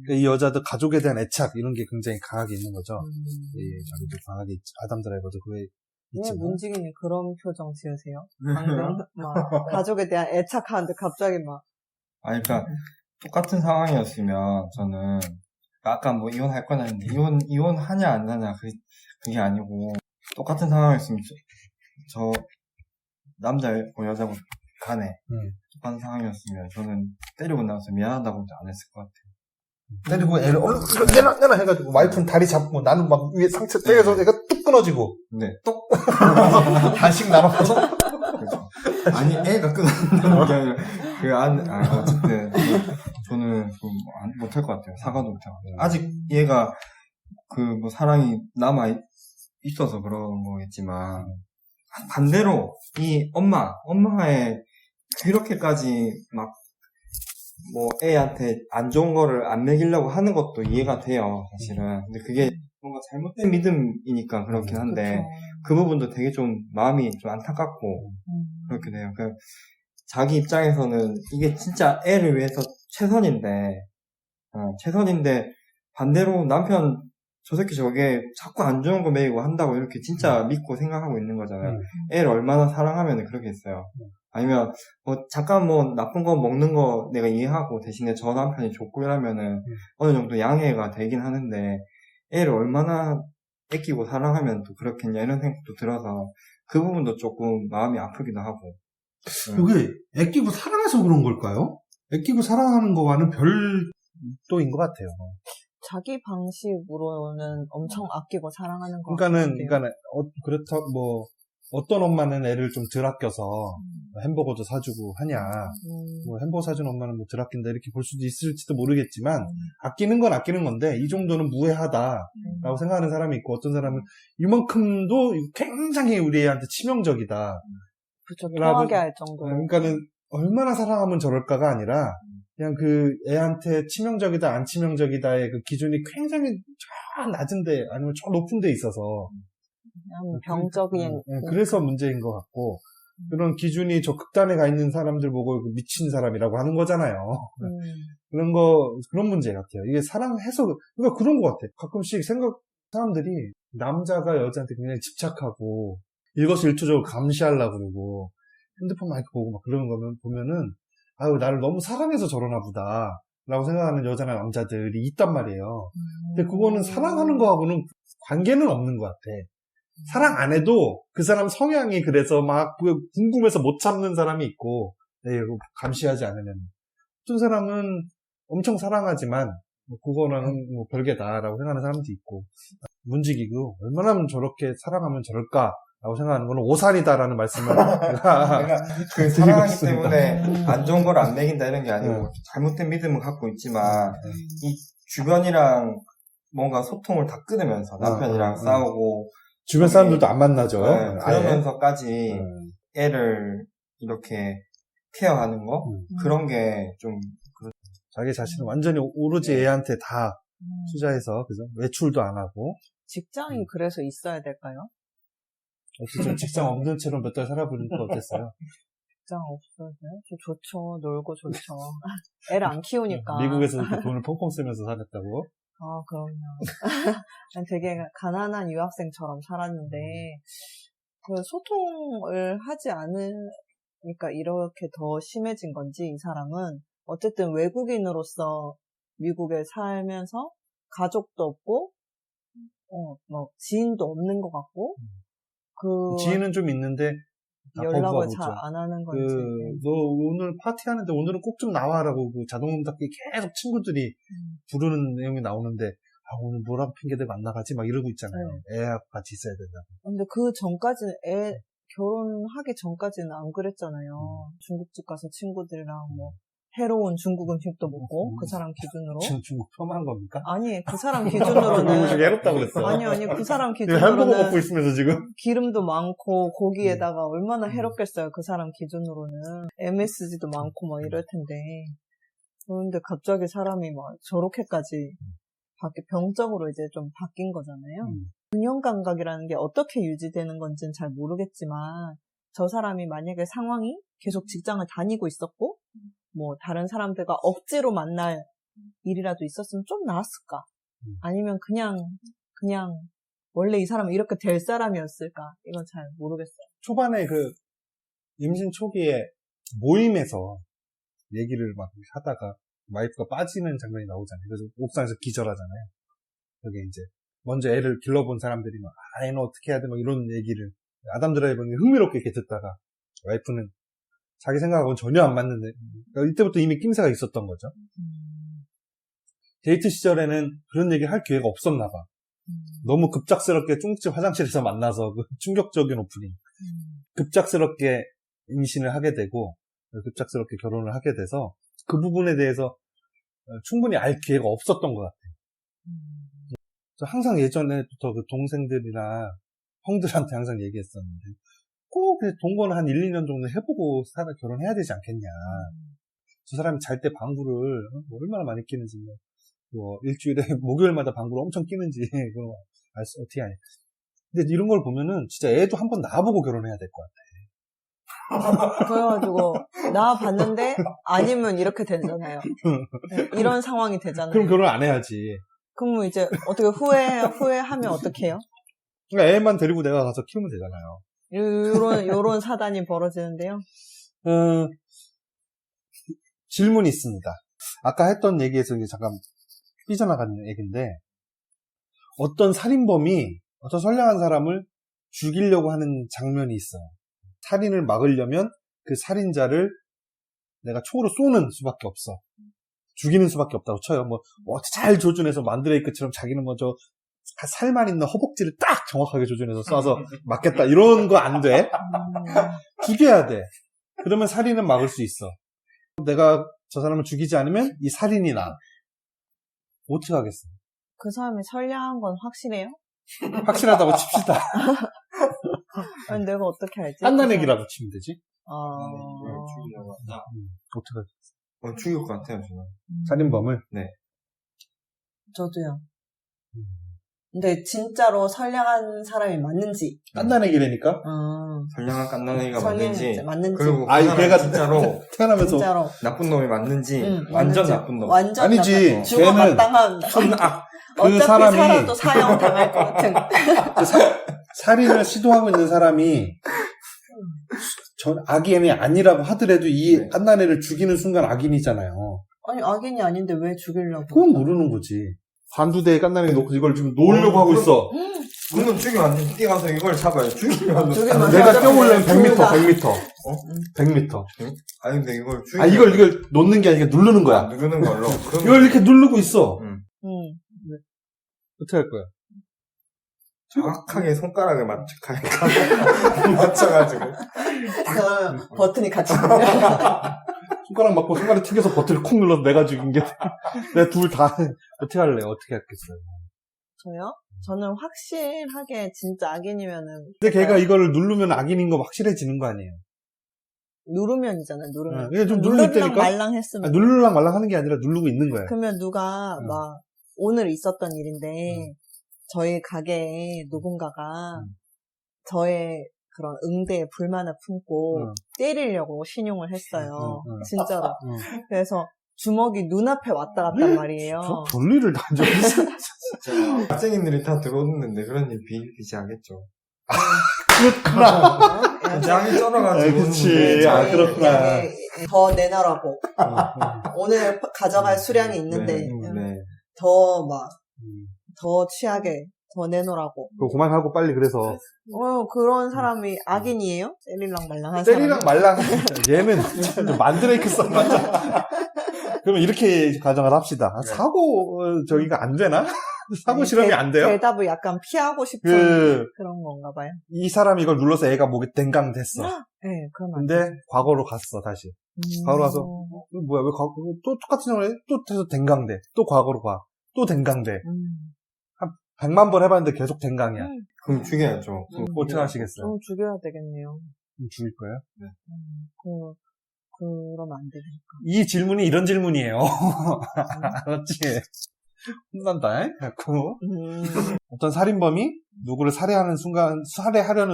그러니까 이 여자도 가족에 대한 애착 이런 게 굉장히 강하게 있는 거죠. 자기도 강하게 있지. 아담 드라이버도 그게 왜 있지만. 문지기님 그런 표정 지으세요? 방금 막 가족에 대한 애착하는데 갑자기 막 그러니까 똑같은 상황이었으면 저는 아까 뭐 이혼할 건 아닌데 이혼하냐 안 하냐 그게 아니고 똑같은 상황이었으면 저 남자고 여자고 간에 똑같은 상황이었으면 저는 때리고 나서 미안하다고 안 했을 것 같아요. 때리고 애를 내놔 해가지고 와이프는 다리 잡고 나는 막 위에 상처 떼서 애가 뚝 끊어지고 네. 단식 남아서 그렇죠. 아니 애가 끊어진다는 게 아니라 어쨌든 저는 못할 것 같아요. 사과도 못할 것 같아요. 아직 얘가 뭐 사랑이 남아 있어서 그런 거겠지만 반대로 이 엄마의 그렇게까지 막 뭐 애한테 안 좋은 거를 안 먹이려고 하는 것도 이해가 돼요, 사실은. 근데 그게 뭔가 잘못된 믿음이니까 그렇긴 한데 그 부분도 되게 좀 마음이 좀 안타깝고 그렇게 돼요. 그러니까 자기 입장에서는 이게 진짜 애를 위해서 최선인데 반대로 남편 저 새끼 저게 자꾸 안 좋은 거 먹이고 한다고 이렇게 진짜 믿고 생각하고 있는 거잖아요. 애를 얼마나 사랑하면 그렇게 했어요. 아니면 뭐 잠깐 뭐 나쁜 거 먹는 거 내가 이해하고 대신에 저 남편이 줬고 이러면은 어느 정도 양해가 되긴 하는데 애를 얼마나 아끼고 사랑하면 또 그렇겠냐 이런 생각도 들어서 그 부분도 조금 마음이 아프기도 하고. 이게 애끼고 사랑해서 그런 걸까요? 애끼고 사랑하는 거와는 별도인 것 같아요. 자기 방식으로는 엄청 아끼고 사랑하는 것 그러니까는 같아요. 그렇다 뭐 어떤 엄마는 애를 좀 덜 아껴서 햄버거도 사주고 하냐. 뭐 햄버거 사준 엄마는 뭐 덜 아낀다 이렇게 볼 수도 있을지도 모르겠지만 아끼는 건 아끼는 건데 이 정도는 무해하다라고 생각하는 사람이 있고 어떤 사람은 이만큼도 굉장히 우리 애한테 치명적이다. 그쵸, 라고- 토하게 할 정도로. 그러니까는 얼마나 사랑하면 저럴까가 아니라 그냥 그 애한테 치명적이다 안 치명적이다의 그 기준이 굉장히 저 낮은데 아니면 저 높은 데 있어서 그냥 병적인. 그래서 문제인 것 같고 그런 기준이 저 극단에 가 있는 사람들 보고 미친 사람이라고 하는 거잖아요. 그런 문제 같아요. 이게 사랑해서 그러니까 그런 것 같아. 가끔씩 사람들이 남자가 여자한테 굉장히 집착하고 일거수일투족을 감시하려고 그러고 핸드폰 마이크 보고 막 그러는 거면 보면은 아유 나를 너무 사랑해서 저러나 보다 라고 생각하는 여자나 남자들이 있단 말이에요. 근데 그거는 사랑하는 거하고는 관계는 없는 것 같아. 사랑 안 해도 그 사람 성향이 그래서 막 궁금해서 못 참는 사람이 있고 이거 감시하지 않으면 어떤 사람은 엄청 사랑하지만 뭐 그거는 뭐 별개다라고 생각하는 사람도 있고 문지기고 얼마나 저렇게 사랑하면 저럴까라고 생각하는 거는 오산이다라는 말씀을 그러니까 그 드리고 사랑하기 싶습니다. 때문에 안 좋은 걸 안 먹인다 이런 게 아니고 잘못된 믿음을 갖고 있지만 이 주변이랑 뭔가 소통을 다 끊으면서 남편이랑 싸우고 주변 사람들도 안 만나죠. 네, 아예. 그러면서까지 애를 이렇게 케어하는 거 그런 게 좀 자기 자신을 완전히 오로지 애한테 다 투자해서 그죠? 외출도 안 하고 직장이 그래서 있어야 될까요? 어쨌든 직장 없는 채로 몇 달 살아보니까 어땠어요? 직장 없어도 좋죠. 놀고 좋죠. 애를 안 키우니까. 미국에서 이렇게 돈을 펑펑 쓰면서 살았다고? 아, 그럼요. 난 되게 가난한 유학생처럼 살았는데, 그 소통을 하지 않으니까 이렇게 더 심해진 건지, 이 사람은 어쨌든 외국인으로서 미국에 살면서 가족도 없고, 뭐, 지인도 없는 것 같고, 지인은 좀 있는데 다 연락을 거부하고 잘 있죠. 안 하는 건지. 너 오늘 파티하는데 오늘은 꼭 좀 나와라고 그 자동문 닫기 계속 친구들이 부르는 내용이 나오는데 오늘 뭐라고 핑계대고 안 나가지? 막 이러고 있잖아요. 애하고 같이 있어야 된다고. 근데 그 전까지는 결혼하기 전까지는 안 그랬잖아요. 중국집 가서 친구들이랑 뭐 해로운 중국 음식도 먹고 그 사람 기준으로. 지금 중국 폄하한 겁니까? 아니 그 사람 중국 기준으로는 음식 해롭다고 그랬어요. 아니 그 사람 햄버거 먹고 기준으로는 있으면서 지금 기름도 많고 고기에다가 얼마나 해롭겠어요. 그 사람 기준으로는 MSG도 많고 막 이럴 텐데. 그런데 갑자기 사람이 막 저렇게까지 병적으로 이제 좀 바뀐 거잖아요. 균형 감각이라는 게 어떻게 유지되는 건지는 잘 모르겠지만 저 사람이 만약에 상황이 계속 직장을 다니고 있었고 뭐 다른 사람들과 억지로 만날 일이라도 있었으면 좀 나았을까? 아니면 그냥 원래 이 사람은 이렇게 될 사람이었을까? 이건 잘 모르겠어요. 초반에 그 임신 초기에 모임에서 얘기를 막 하다가 와이프가 빠지는 장면이 나오잖아요. 그래서 옥상에서 기절하잖아요. 여기 이제 먼저 애를 길러본 사람들이 막 애는 어떻게 해야 돼? 막 이런 얘기를 아담 드라이버는 흥미롭게 이렇게 듣다가 와이프는 자기 생각하고는 전혀 안 맞는데 이때부터 이미 낌새가 있었던 거죠. 데이트 시절에는 그런 얘기를 할 기회가 없었나 봐. 너무 급작스럽게 중국집 화장실에서 만나서 그 충격적인 오프닝. 급작스럽게 임신을 하게 되고 급작스럽게 결혼을 하게 돼서 그 부분에 대해서 충분히 알 기회가 없었던 것 같아요. 항상 예전에부터 그 동생들이나 형들한테 항상 얘기했었는데 꼭 동거는 한 1, 2년 정도 해보고 결혼해야 되지 않겠냐. 저 사람이 잘 때 방구를 얼마나 많이 끼는지 뭐 일주일에 목요일마다 방구를 엄청 끼는지 그런 거 어떻게 하냐. 근데 이런 걸 보면은 진짜 애도 한번 낳아보고 결혼해야 될 것 같아. 그래가지고 낳아봤는데 아니면 이렇게 되잖아요. 이런 상황이 되잖아요. 그럼 결혼 안 해야지. 그럼 이제 어떻게 후회하면 어떻게 해요? 그러니까 애만 데리고 내가 가서 키우면 되잖아요. 요런 사단이 벌어지는데요. 질문이 있습니다. 아까 했던 얘기에서 이제 잠깐 삐져나가는 얘기인데, 어떤 살인범이 어떤 선량한 사람을 죽이려고 하는 장면이 있어요. 살인을 막으려면 그 살인자를 내가 총으로 쏘는 수밖에 없어. 죽이는 수밖에 없다고 쳐요. 뭐 잘 조준해서 만드레이크처럼 자기는 먼저 살만 있는 허벅지를 딱 정확하게 조준해서 쏴서 맞겠다. 이런 거 안 돼. 죽여야 돼. 그러면 살인은 막을 수 있어. 내가 저 사람을 죽이지 않으면 이 살인이 나. 어떻게 하겠어? 그 사람이 선량한 건 확실해요? 확실하다고 칩시다. 아니, 내가 어떻게 알지? 깐난애기라고 치면 되지. 죽이려고 한다. 어떻게 하겠어? 죽일 것 같아요, 저는. 살인범을? 저도요. 근데 진짜로 선량한 사람이 맞는지. 깐난애기라니까? 선량한 깐난애기가 선량한 맞는지, 그리고 그 아니, 사람이 걔가 진짜로 태어나면서 진짜로. 나쁜 놈이 맞는지, 응, 완전 맞는지. 나쁜 놈. 완전 아니지. 나쁜. 죽어 걔는 마땅한. 손악. 그 어차피 사람이 살아도 사형 당할 것 같은. 살인을 시도하고 있는 사람이 전 악인이 아니라고 하더라도 이 깐난애를 죽이는 순간 악인이잖아요. 아니, 악인이 아닌데 왜 죽이려고? 그건 모르는 거지. 한두 대의 깐난애기 놓고 이걸 지금 놓으려고 하고 있어. 그놈 죽이면 안 돼. 뛰어가서 이걸 잡아요. 죽이면 죽이면 내가 어차피 뛰어보려면 100m, 죽는다. 100m. 어? 100m. 아니, 근데 이걸 죽이면. 아, 이걸 놓는 게 아니라 누르는 거야. 누르는 걸로. 이걸 이렇게 누르고 있어. 응. 어떻게 할 거야? 정확하게 손가락을 맞춰가지고. 그 버튼이 같이 눌려. 손가락 맞고 손가락 튀겨서 버튼을 쿵 눌러서 내가 죽인 게. 내가 둘 다. 어떻게 할래? 어떻게 했겠어요? 저요? 저는 확실하게 진짜 악인이면은. 근데 걔가 이거를 누르면 악인인 거 확실해지는 거 아니에요? 누르면이잖아요, 누르면. 이게 좀 누르고 누르랑 있다니까? 말랑 했으면. 누르랑 말랑 하는 게 아니라 누르고 있는 거야. 그러면 누가 막 오늘 있었던 일인데 저희 가게에 누군가가 저의 그런 응대에 불만을 품고 때리려고 신용을 했어요. 진짜로. 그래서 주먹이 눈앞에 왔다 갔단 말이에요. 저 볼일을 다 줬어. 진짜. 학생님들이 다 들어오는데 그런 일 비일비재하겠죠. 그렇구나. 장이 쩔어가지고. 그치. 아, 그렇구나. 더 내놔라고. 오늘 가져갈 수량이 있는데 더 막 더 취하게 더 내놓으라고. 그거 그만하고 빨리 그래서. 그런 사람이 악인이에요? 때리랑 말랑 한 때리랑 사람이? 말랑. 얘는 만드레이크 썸 맞아. 그러면 이렇게 가정을 합시다. 사고, 저기가 안 되나? 사고 실험이 안 돼요? 대답을 약간 피하고 싶은 그런 건가 봐요. 이 사람이 이걸 눌러서 애가 목에 댕강 됐어. 네, 그럼 안 근데 과거로 갔어, 다시. 과거로 가서, 뭐야, 왜 과거, 또 똑같은 영화를 해? 또 해서 댕강돼. 또 과거로 가. 또 댕강돼. 한 100만 번 해봤는데 계속 댕강이야. 그럼 죽여야죠. 어떻게 하시겠어요? 좀 죽여야 되겠네요. 죽일 거예요? 네. 그러면 안 되니까. 이 질문이 이런 질문이에요. 알았지? 혼난다, 갖고. 어떤 살인범이 누구를 살해하려는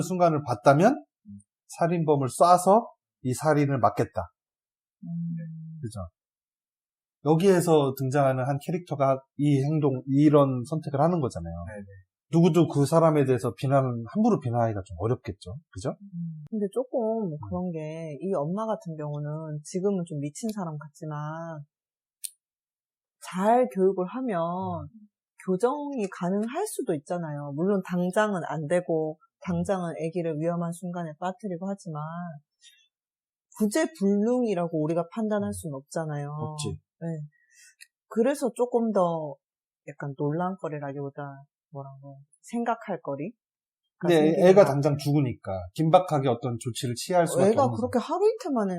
순간을 봤다면, 살인범을 쏴서 이 살인을 막겠다. 그죠? 여기에서 등장하는 한 캐릭터가 이런 선택을 하는 거잖아요. 네네. 누구도 그 사람에 대해서 함부로 비난하기가 좀 어렵겠죠. 그죠? 근데 조금 그런 게, 이 엄마 같은 경우는 지금은 좀 미친 사람 같지만, 잘 교육을 하면 교정이 가능할 수도 있잖아요. 물론 당장은 안 되고, 당장은 아기를 위험한 순간에 빠뜨리고 하지만, 구제불능이라고 우리가 판단할 수는 없잖아요. 없지. 네. 그래서 조금 더 약간 논란거리라기보다 생각할 거리? 근데 애가 당장 죽으니까 긴박하게 어떤 조치를 취할 수밖에 애가 없는 그렇게 하루 이틀 만에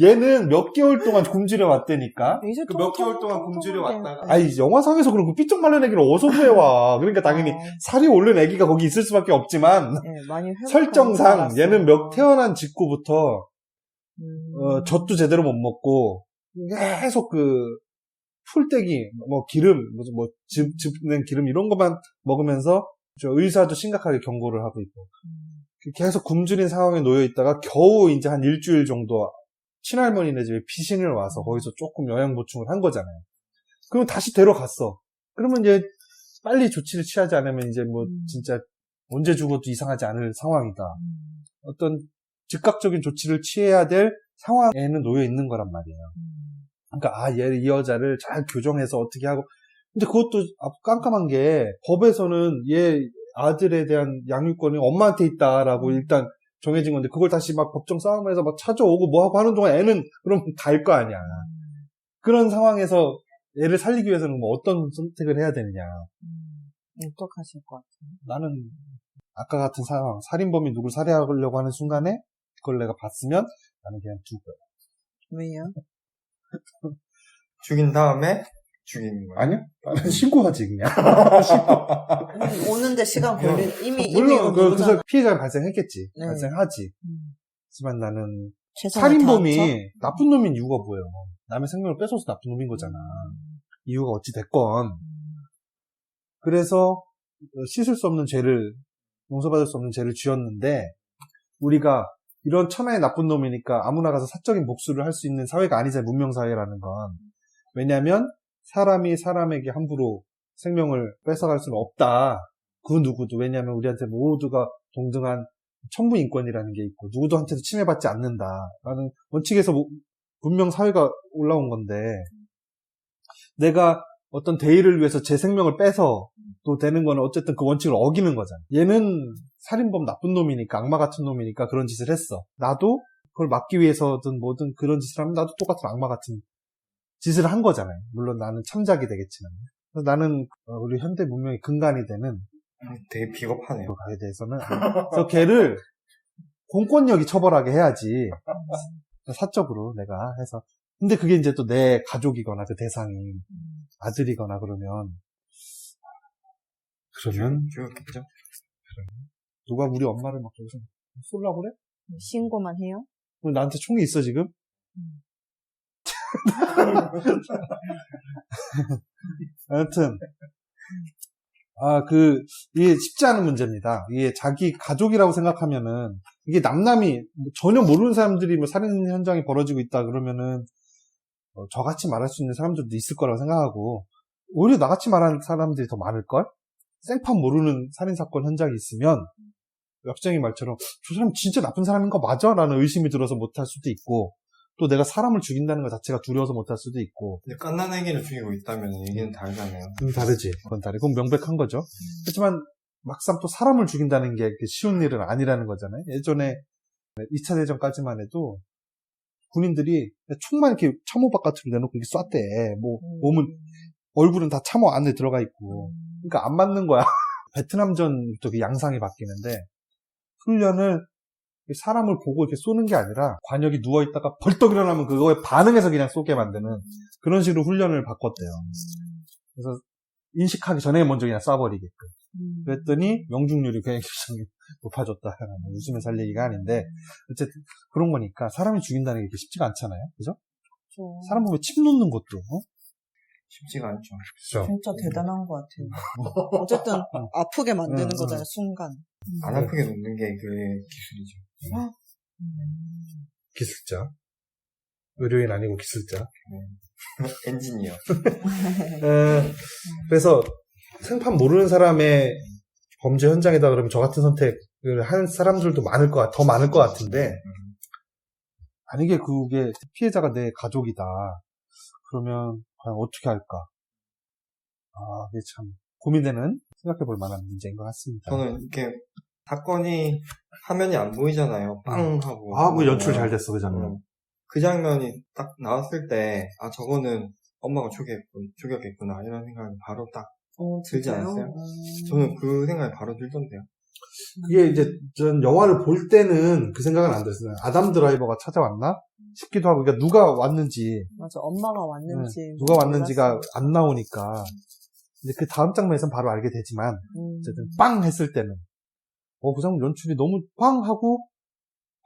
얘는 몇 개월 동안 굶주려 왔다니까. 이제 그 몇 개월 동안 굶주려 통통하게. 왔다가. 아니, 영화상에서 그런 그 삐쩍 말른 애기를 어디서 구해와. 그러니까 당연히 살이 오른 애기가 거기 있을 수밖에 없지만, 네, 많이 설정상 얘는 태어난 직후부터 젖도 제대로 못 먹고 계속 풀떼기, 기름, 즙는 기름 이런 것만 먹으면서 의사도 심각하게 경고를 하고 있고 계속 굶주린 상황에 놓여 있다가 겨우 이제 한 일주일 정도 친할머니네 집에 피신을 와서 거기서 조금 영양 보충을 한 거잖아요. 그럼 다시 데려갔어. 그러면 이제 빨리 조치를 취하지 않으면 이제 진짜 언제 죽어도 이상하지 않을 상황이다. 어떤 즉각적인 조치를 취해야 될 상황에는 놓여 있는 거란 말이에요. 그러니까 이 여자를 잘 교정해서 어떻게 하고, 근데 그것도 깜깜한 게 법에서는 얘 아들에 대한 양육권이 엄마한테 있다라고 일단 정해진 건데, 그걸 다시 막 법정 싸움에서 막 찾아오고 뭐 하고 하는 동안 애는 그럼 갈 거 아니야. 그런 상황에서 애를 살리기 위해서는 뭐 어떤 선택을 해야 되느냐. 어떡하실 것 같아요? 나는 아까 같은 상황, 살인범이 누굴 살해하려고 하는 순간에 그걸 내가 봤으면 나는 그냥 죽어요. 왜요? 죽인 다음에 죽이는 거예요. 아니요? 나는 신고하지 그냥. 오는데 시간 걸린, 이미 물론 이거 그래서 피해자가 발생했겠지. 네. 발생하지. 하지만 나는 최선을 살인범이 다하죠? 나쁜 놈인 이유가 뭐예요? 남의 생명을 뺏어서 나쁜 놈인 거잖아. 이유가 어찌 됐건. 그래서 씻을 수 없는 죄를, 용서받을 수 없는 죄를 지었는데, 우리가 이런 천하의 나쁜 놈이니까 아무나 가서 사적인 복수를 할 수 있는 사회가 아니잖아요. 문명사회라는 건. 왜냐하면 사람이 사람에게 함부로 생명을 뺏어갈 수는 없다. 그 누구도. 왜냐하면 우리한테 모두가 동등한 천부인권이라는 게 있고 누구도한테도 침해받지 않는다라는 원칙에서 문명사회가 올라온 건데, 내가 어떤 대의를 위해서 제 생명을 빼서 또 되는 거는 어쨌든 그 원칙을 어기는 거잖아. 얘는 살인범 나쁜 놈이니까, 악마 같은 놈이니까 그런 짓을 했어. 나도 그걸 막기 위해서든 뭐든 그런 짓을 하면 나도 똑같은 악마 같은 짓을 한 거잖아요. 물론 나는 참작이 되겠지만. 그래서 나는 우리 현대 문명의 근간이 되는 되게 비겁하네요. 거에 대해서는 그래서 걔를 공권력이 처벌하게 해야지. 사적으로 내가 해서. 근데 그게 이제 또 내 가족이거나 그 대상이 아들이거나 그러면 죽였겠죠? 누가 우리 엄마를 막 저기서 쏠라고 그래? 신고만 해요? 그럼 나한테 총이 있어 지금? 아무튼 이게 쉽지 않은 문제입니다. 이게 자기 가족이라고 생각하면은, 이게 남남이 전혀 모르는 사람들이 뭐 살인 현장이 벌어지고 있다 그러면은 저같이 말할 수 있는 사람들도 있을 거라고 생각하고, 오히려 나같이 말하는 사람들이 더 많을걸? 생판 모르는 살인사건 현장이 있으면 역정이 말처럼 저 사람 진짜 나쁜 사람인 거 맞아? 라는 의심이 들어서 못할 수도 있고, 또 내가 사람을 죽인다는 것 자체가 두려워서 못할 수도 있고. 근데 갓난 애기를 죽이고 있다면 얘기는 다르잖아요. 다르지. 그건 다르고, 그건 명백한 거죠. 하지만 막상 또 사람을 죽인다는 게 쉬운 일은 아니라는 거잖아요. 예전에 2차 대전까지만 해도 군인들이 총만 이렇게 참호 바깥으로 내놓고 이렇게 쐈대. 뭐 몸은, 얼굴은 다 참호 안에 들어가 있고. 그러니까 안 맞는 거야. 베트남전부터 그 양상이 바뀌는데, 훈련을 사람을 보고 이렇게 쏘는 게 아니라 관역이 누워있다가 벌떡 일어나면 그거에 반응해서 그냥 쏘게 만드는 그런 식으로 훈련을 바꿨대요. 그래서 인식하기 전에 먼저 그냥 쏴버리게끔. 그랬더니 명중률이 굉장히 높아졌다라는, 웃으면서 할 얘기가 아닌데, 어쨌든 그런 거니까 사람이 죽인다는 게 그렇게 쉽지가 않잖아요. 그죠? 사람 보면 침 놓는 것도 쉽지가 않죠. 그죠? 진짜 대단한 것 같아요. 어쨌든 아프게 만드는 거잖아요, 순간. 안 아프게 놓는 게 그의 기술이죠. 기술자. 의료인 아니고 기술자. 엔지니어. 그래서 생판 모르는 사람의 범죄 현장이다 그러면 저 같은 선택을 한 사람들도 더 많을 것 같은데, 만약에 그게 피해자가 내 가족이다 그러면 과연 어떻게 할까? 이게 참 고민되는, 생각해 볼 만한 문제인 것 같습니다. 저는 이렇게 사건이 화면이 안 보이잖아요. 빵 하고. 그 연출 잘 됐어, 그 장면. 그 장면이 딱 나왔을 때, 저거는 엄마가 죽였겠구나 이런 생각이 바로 딱 들지 진짜요? 않았어요? 저는 그 생각이 바로 들던데요. 그게 이제 전 영화를 볼 때는 그 생각은 안 들었어요. 아담 드라이버가 찾아왔나 싶기도 하고, 그러니까 누가 왔는지, 맞아, 엄마가 왔는지. 누가 왔는지가 안 나오니까. 이제 그 다음 장면에선 바로 알게 되지만, 어쨌든 빵 했을 때는 그 장면 연출이 너무 빵 하고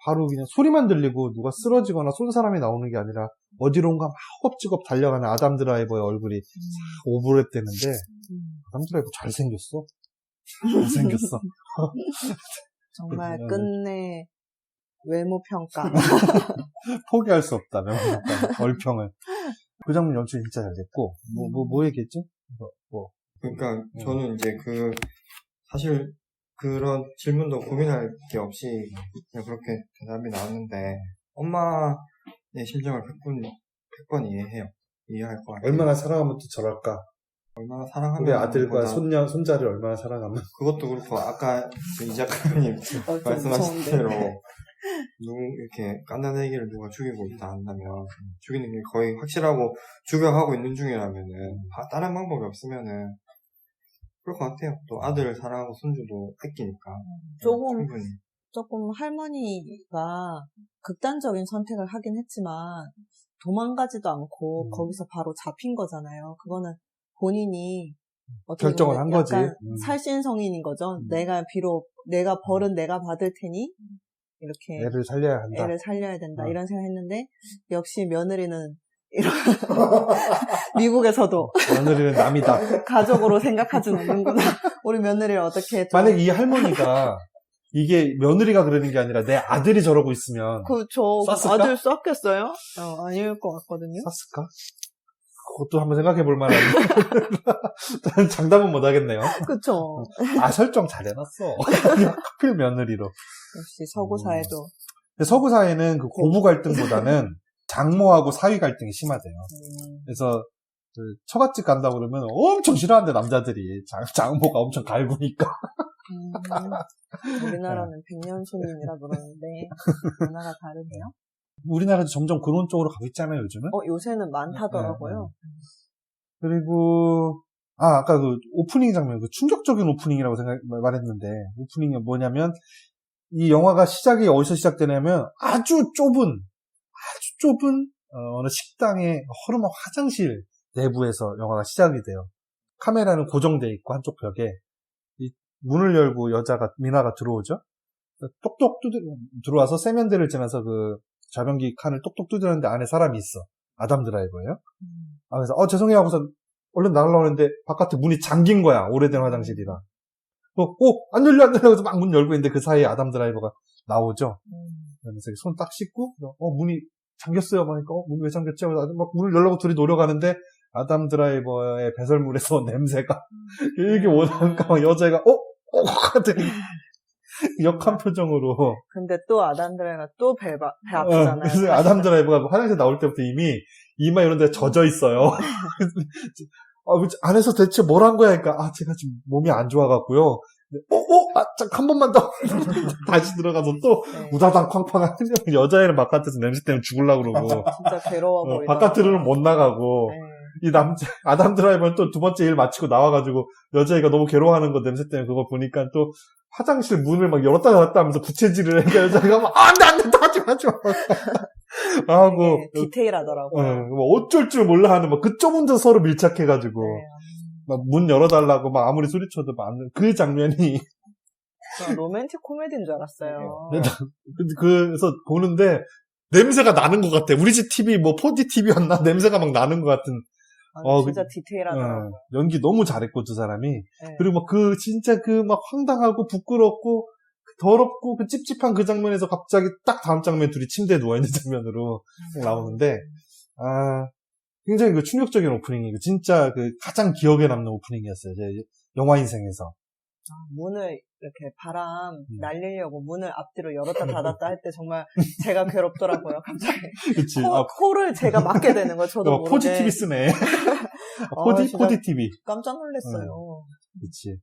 바로 그냥 소리만 들리고 누가 쓰러지거나 쏜 사람이 나오는 게 아니라 어디론가 막 허겁지겁 달려가는 아담 드라이버의 얼굴이 오버랩되는데, 아담 드라이버 잘생겼어. 잘생겼어. 정말 끝내 외모평가. 포기할 수 없다, 얼평을. 그 장면 연출 진짜 잘 됐고, 뭐 얘기했지? 그러니까 저는 이제 사실 그런 질문도 고민할 게 없이 그냥 그렇게 대답이 나왔는데 엄마의 심정을 100번 이해해요. 이해할 것 같아요. 얼마나 사랑하면 또 저럴까? 얼마나 사랑하면 우리 아들과 보다 손자를 얼마나 사랑하면. 그것도 그렇고 아까 이 작가님 좀 말씀하신 무서운데. 대로 이렇게 깐난 애기를 누가 죽이고 있다 한다면 죽이는 게 거의 확실하고 죽여가고 있는 중이라면은 다른 방법이 없으면은 그럴 것 같아요. 또 아들을 사랑하고 손주도 아끼니까 조금 충분히 조금 할머니가 극단적인 선택을 하긴 했지만 도망가지도 않고 거기서 바로 잡힌 거잖아요. 그거는 본인이 어떻게 결정을 보면 한 거지. 약간 살신성인인 거죠. 내가 벌은 내가 받을 테니 이렇게 애를 살려야 한다. 애를 살려야 된다 어. 이런 생각했는데 역시 며느리는 이런 미국에서도 며느리는 남이다. 가족으로 생각하진 않는구나. 우리 며느리를 어떻게 좀 만약 이 할머니가 이게 며느리가 그러는 게 아니라 내 아들이 저러고 있으면 저 쐈을까? 아들 쐈겠어요? 아닐 것 같거든요. 쐈을까? 그것도 한번 생각해 볼 만한. 장담은 못 하겠네요. 그쵸. 설정 잘 해놨어. 하필 며느리로. 역시 서구 사회도. 근데 서구 사회는 그 고부 갈등보다는 장모하고 사위 갈등이 심하대요. 그래서 그 처갓집 간다 그러면 엄청 싫어한대 남자들이. 장모가 엄청 갈구니까. 우리나라는 백년손님이라 그러는데 문화가 다르네요. 우리나라도 점점 그런 쪽으로 가고 있잖아요, 요즘은. 요새는 많다더라고요. 그리고 아까 그 오프닝 장면, 그 충격적인 오프닝이라고 말했는데, 오프닝이 뭐냐면, 이 영화가 시작이 어디서 시작되냐면, 아주 좁은, 어느 식당의 허름한 화장실 내부에서 영화가 시작이 돼요. 카메라는 고정돼 있고, 한쪽 벽에. 이 문을 열고 미나가 들어오죠? 똑똑 들어와서 세면대를 지나서 그 좌변기 칸을 똑똑 두드렸는데 안에 사람이 있어. 아담 드라이버예요. 그래서 죄송해요 하고서 얼른 나가려고 하는데 바깥에 문이 잠긴 거야. 오래된 화장실이라. 안 열려 해서 막 문 열고 있는데 그 사이에 아담 드라이버가 나오죠. 그러면서 손 딱 씻고 문이 잠겼어요. 하니까 문이 왜 잠겼지? 하고 막 문을 열려고 둘이 노력하는데 아담 드라이버의 배설물에서 냄새가 이게 오다니까 막 여자애가 하더니 역한 표정으로. 근데 또 아담 드라이버가 또 배 아프잖아요. 그래서 아담 드라이버가 화장실 나올 때부터 이미 이마 이런 데 젖어 있어요. 안에서 대체 뭘 한 거야? 그러니까, 제가 지금 몸이 안 좋아갖고요. 한 번만 더. 다시 들어가서 또, 네. 우다당 쾅쾅 하는 여자애는 바깥에서 냄새 때문에 죽으려고 그러고. 진짜 괴로워 보이더라고요. 바깥으로는 못 나가고. 네. 아담 드라이버는 또 두 번째 일 마치고 나와가지고, 여자애가 너무 괴로워하는 거 냄새 때문에 그거 보니까 또, 화장실 문을 막 열었다 닫았다 하면서 부채질을 하니까 여자애가 막, 안 돼, 하지 마. 하고. 디테일하더라고요. 어쩔 줄 몰라 하는, 그 좁은 데서 서로 밀착해가지고. 네. 막 문 열어달라고 막 아무리 소리쳐도 막 안, 그 장면이. 로맨틱 코미디인 줄 알았어요. 그래서 보는데, 냄새가 나는 것 같아. 우리 집 TV, 4D TV였나? 냄새가 막 나는 것 같은. 진짜 디테일하더라고요. 연기 너무 잘했고, 두 사람이. 네. 그리고 진짜 막 황당하고 부끄럽고, 더럽고, 그 찝찝한 그 장면에서 갑자기 딱 다음 장면 둘이 침대에 누워있는 장면으로 나오는데, 굉장히 그 충격적인 오프닝이고, 진짜 그 가장 기억에 남는 오프닝이었어요. 제 영화 인생에서. 문을 이렇게 바람 날리려고 문을 앞뒤로 열었다 닫았다 할 때 정말 제가 괴롭더라고요. 갑자기. 그치. 코를 제가 막게 되는 거예요. 저도 모르게. 포지 TV 쓰네. 진짜 포지 TV. 깜짝 놀랐어요. 그치.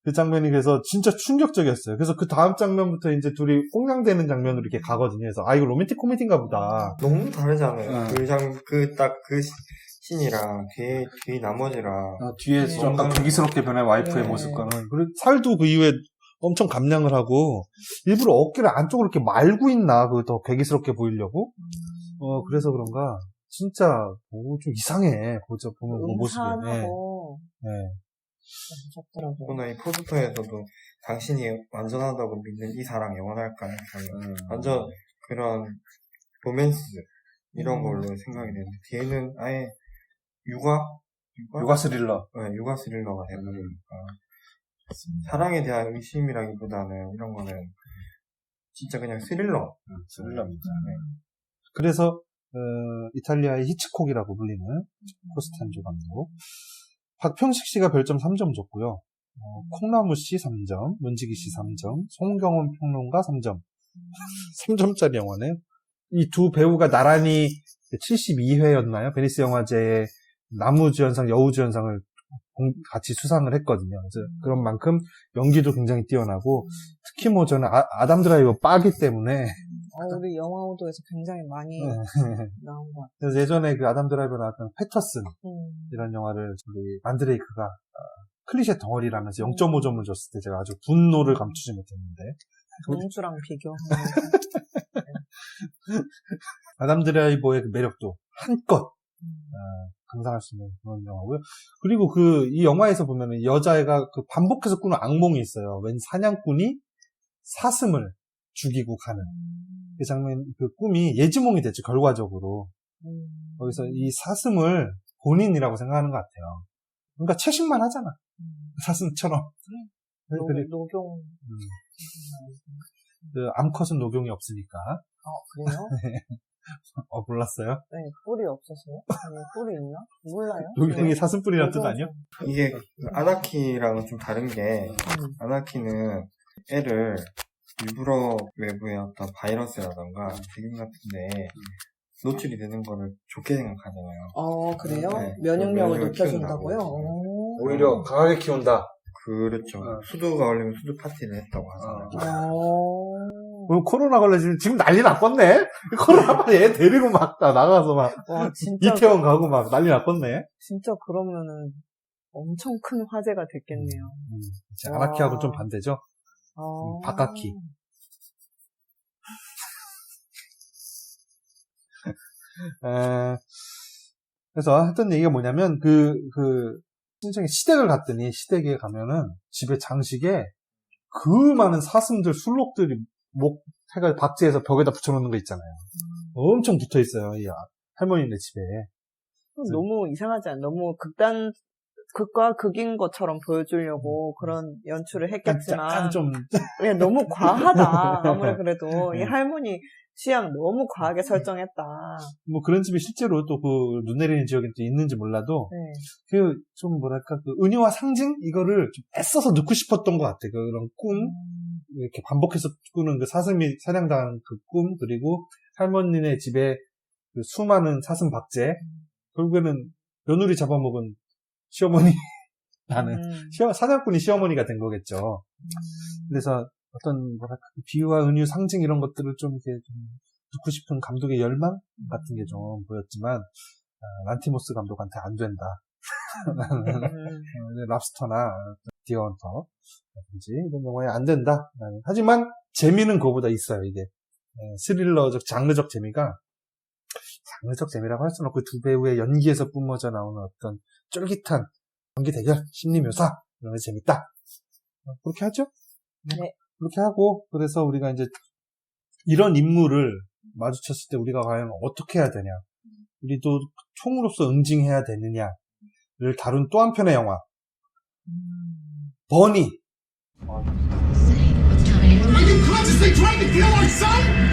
그 장면이 그래서 진짜 충격적이었어요. 그래서 그 다음 장면부터 이제 둘이 꽁냥대는 장면으로 이렇게 가거든요. 그래서 이거 로맨틱 코미디인가 보다. 너무 다르잖아요. 그 씬이랑 뒤 나머지랑 뒤에 네. 좀 더 괴기스럽게 변한 와이프의 네. 모습과는. 그리고 살도 그 이후에 엄청 감량을 하고 일부러 어깨를 안쪽으로 이렇게 말고 있나 그 더 괴기스럽게 보이려고. 그래서 그런가 진짜 좀 이상해. 보면 그 모습이. 음산하고 네. 무섭더라고요. 더구나 이 포스터에서도 당신이 완전하다고 믿는 이 사랑 영원할까요? 완전 그런 로맨스 이런 걸로 생각이 되는데 뒤에는 아예 육아 스릴러. 네, 육아 스릴러가 되버리니까 사랑에 대한 의심이라기보다는 이런 거는 진짜 그냥 스릴러입니다. 네. 그래서 이탈리아의 히치콕이라고 불리는 코스탄조 감독. 박평식 씨가 별점 3점 줬고요. 콩나무씨 3점, 문지기씨 3점, 송경훈 평론가 3점. 3점짜리 영화네요. 이 두 배우가 나란히 72회였나요? 베니스 영화제의 남우주연상, 여우주연상을 같이 수상을 했거든요. 그래서 그런 만큼 연기도 굉장히 뛰어나고, 특히 뭐 저는 아담 드라이버 빠기 때문에. 우리 영화호도에서 굉장히 많이 나온 것 같아요. 그래서 예전에 그 아담 드라이버 나왔던 패터슨, 이런 영화를 우리 만드레이크가 클리셰 덩어리라면서 0.5점을 줬을 때 제가 아주 분노를 감추지 못했는데. 공주랑 비교하면. 아담 드라이버의 그 매력도 한껏 감상할 수 있는 그런 영화고요. 그리고 이 영화에서 보면은 여자애가 그 반복해서 꾸는 악몽이 있어요. 웬 사냥꾼이 사슴을 죽이고 가는 그 장면, 그 꿈이 예지몽이 됐죠, 결과적으로. 거기서 이 사슴을 본인이라고 생각하는 것 같아요. 그러니까 채식만 하잖아. 사슴처럼. 녹용. 암컷은 녹용이 없으니까. 그래요? 몰랐어요? 네, 뿔이 없어서요? 뿔이 있나? 몰라요. 녹용이 사슴뿔이라는 뜻 아니야? 이게 아나키랑은 좀 다른 게, 아나키는 애를 일부러 외부의 어떤 바이러스라던가 세균 같은데 노출이 되는 거를 좋게 생각하잖아요. 그래요? 네, 면역력을 면역력을 높여준다고요? 오히려 강하게 키운다. 그렇죠. 수두가 걸리면 수두 파티를 했다고 하잖아요. 그럼 코로나 걸려지면 지금 난리 났겠네? 코로나 얘 데리고 막 나가서 막 와, 진짜. 이태원 가고 막 난리 났겠네? 진짜 그러면은 엄청 큰 화제가 됐겠네요. 아나키하고 좀 반대죠? 바카키. 그래서 했던 얘기가 뭐냐면, 신청의 시댁을 갔더니, 시댁에 가면은, 집에 장식에, 그 많은 사슴들, 술록들이 해가 박제해서 벽에다 붙여놓는 거 있잖아요. 엄청 붙어 있어요, 이 할머니네 집에. 너무 이상하지 않아요? 너무 극과 극인 것처럼 보여주려고 그런 연출을 했겠지만. 약간 좀. 그냥 너무 과하다. 아무리 그래도. 이 할머니 취향 너무 과하게 설정했다. 뭐 그런 집이 실제로 또 눈 내리는 지역에 또 있는지 몰라도, 네. 좀 뭐랄까, 은유와 상징? 이거를 좀 애써서 넣고 싶었던 것 같아요. 그런 꿈, 이렇게 반복해서 꾸는 그 사슴이 사냥당하는 그 꿈, 그리고 할머니네 집에 그 수많은 사슴 박제, 결국에는 며느리 잡아먹은 시어머니, 사냥꾼이 시어머니가 된 거겠죠. 그래서 어떤, 뭐랄까, 비유와 은유, 상징 이런 것들을 좀 이렇게 좀 넣고 싶은 감독의 열망 같은 게 좀 보였지만, 란티모스 감독한테 안 된다. 랍스터나 디어헌터라든지 이런 영화에 안 된다. 하지만 재미는 그거보다 있어요, 이게. 스릴러적, 장르적 재미가, 장르적 재미라고 할 수는 없고 두 배우의 연기에서 뿜어져 나오는 어떤 쫄깃한 연기 대결, 심리 묘사, 이런 게 재밌다. 그렇게 하죠? 네. 그렇게 하고, 그래서 우리가 이제 이런 인물을 마주쳤을 때 우리가 과연 어떻게 해야 되냐, 우리도 총으로서 응징해야 되느냐를 다룬 또 한편의 영화, 버니. Are you consciously trying to kill our son?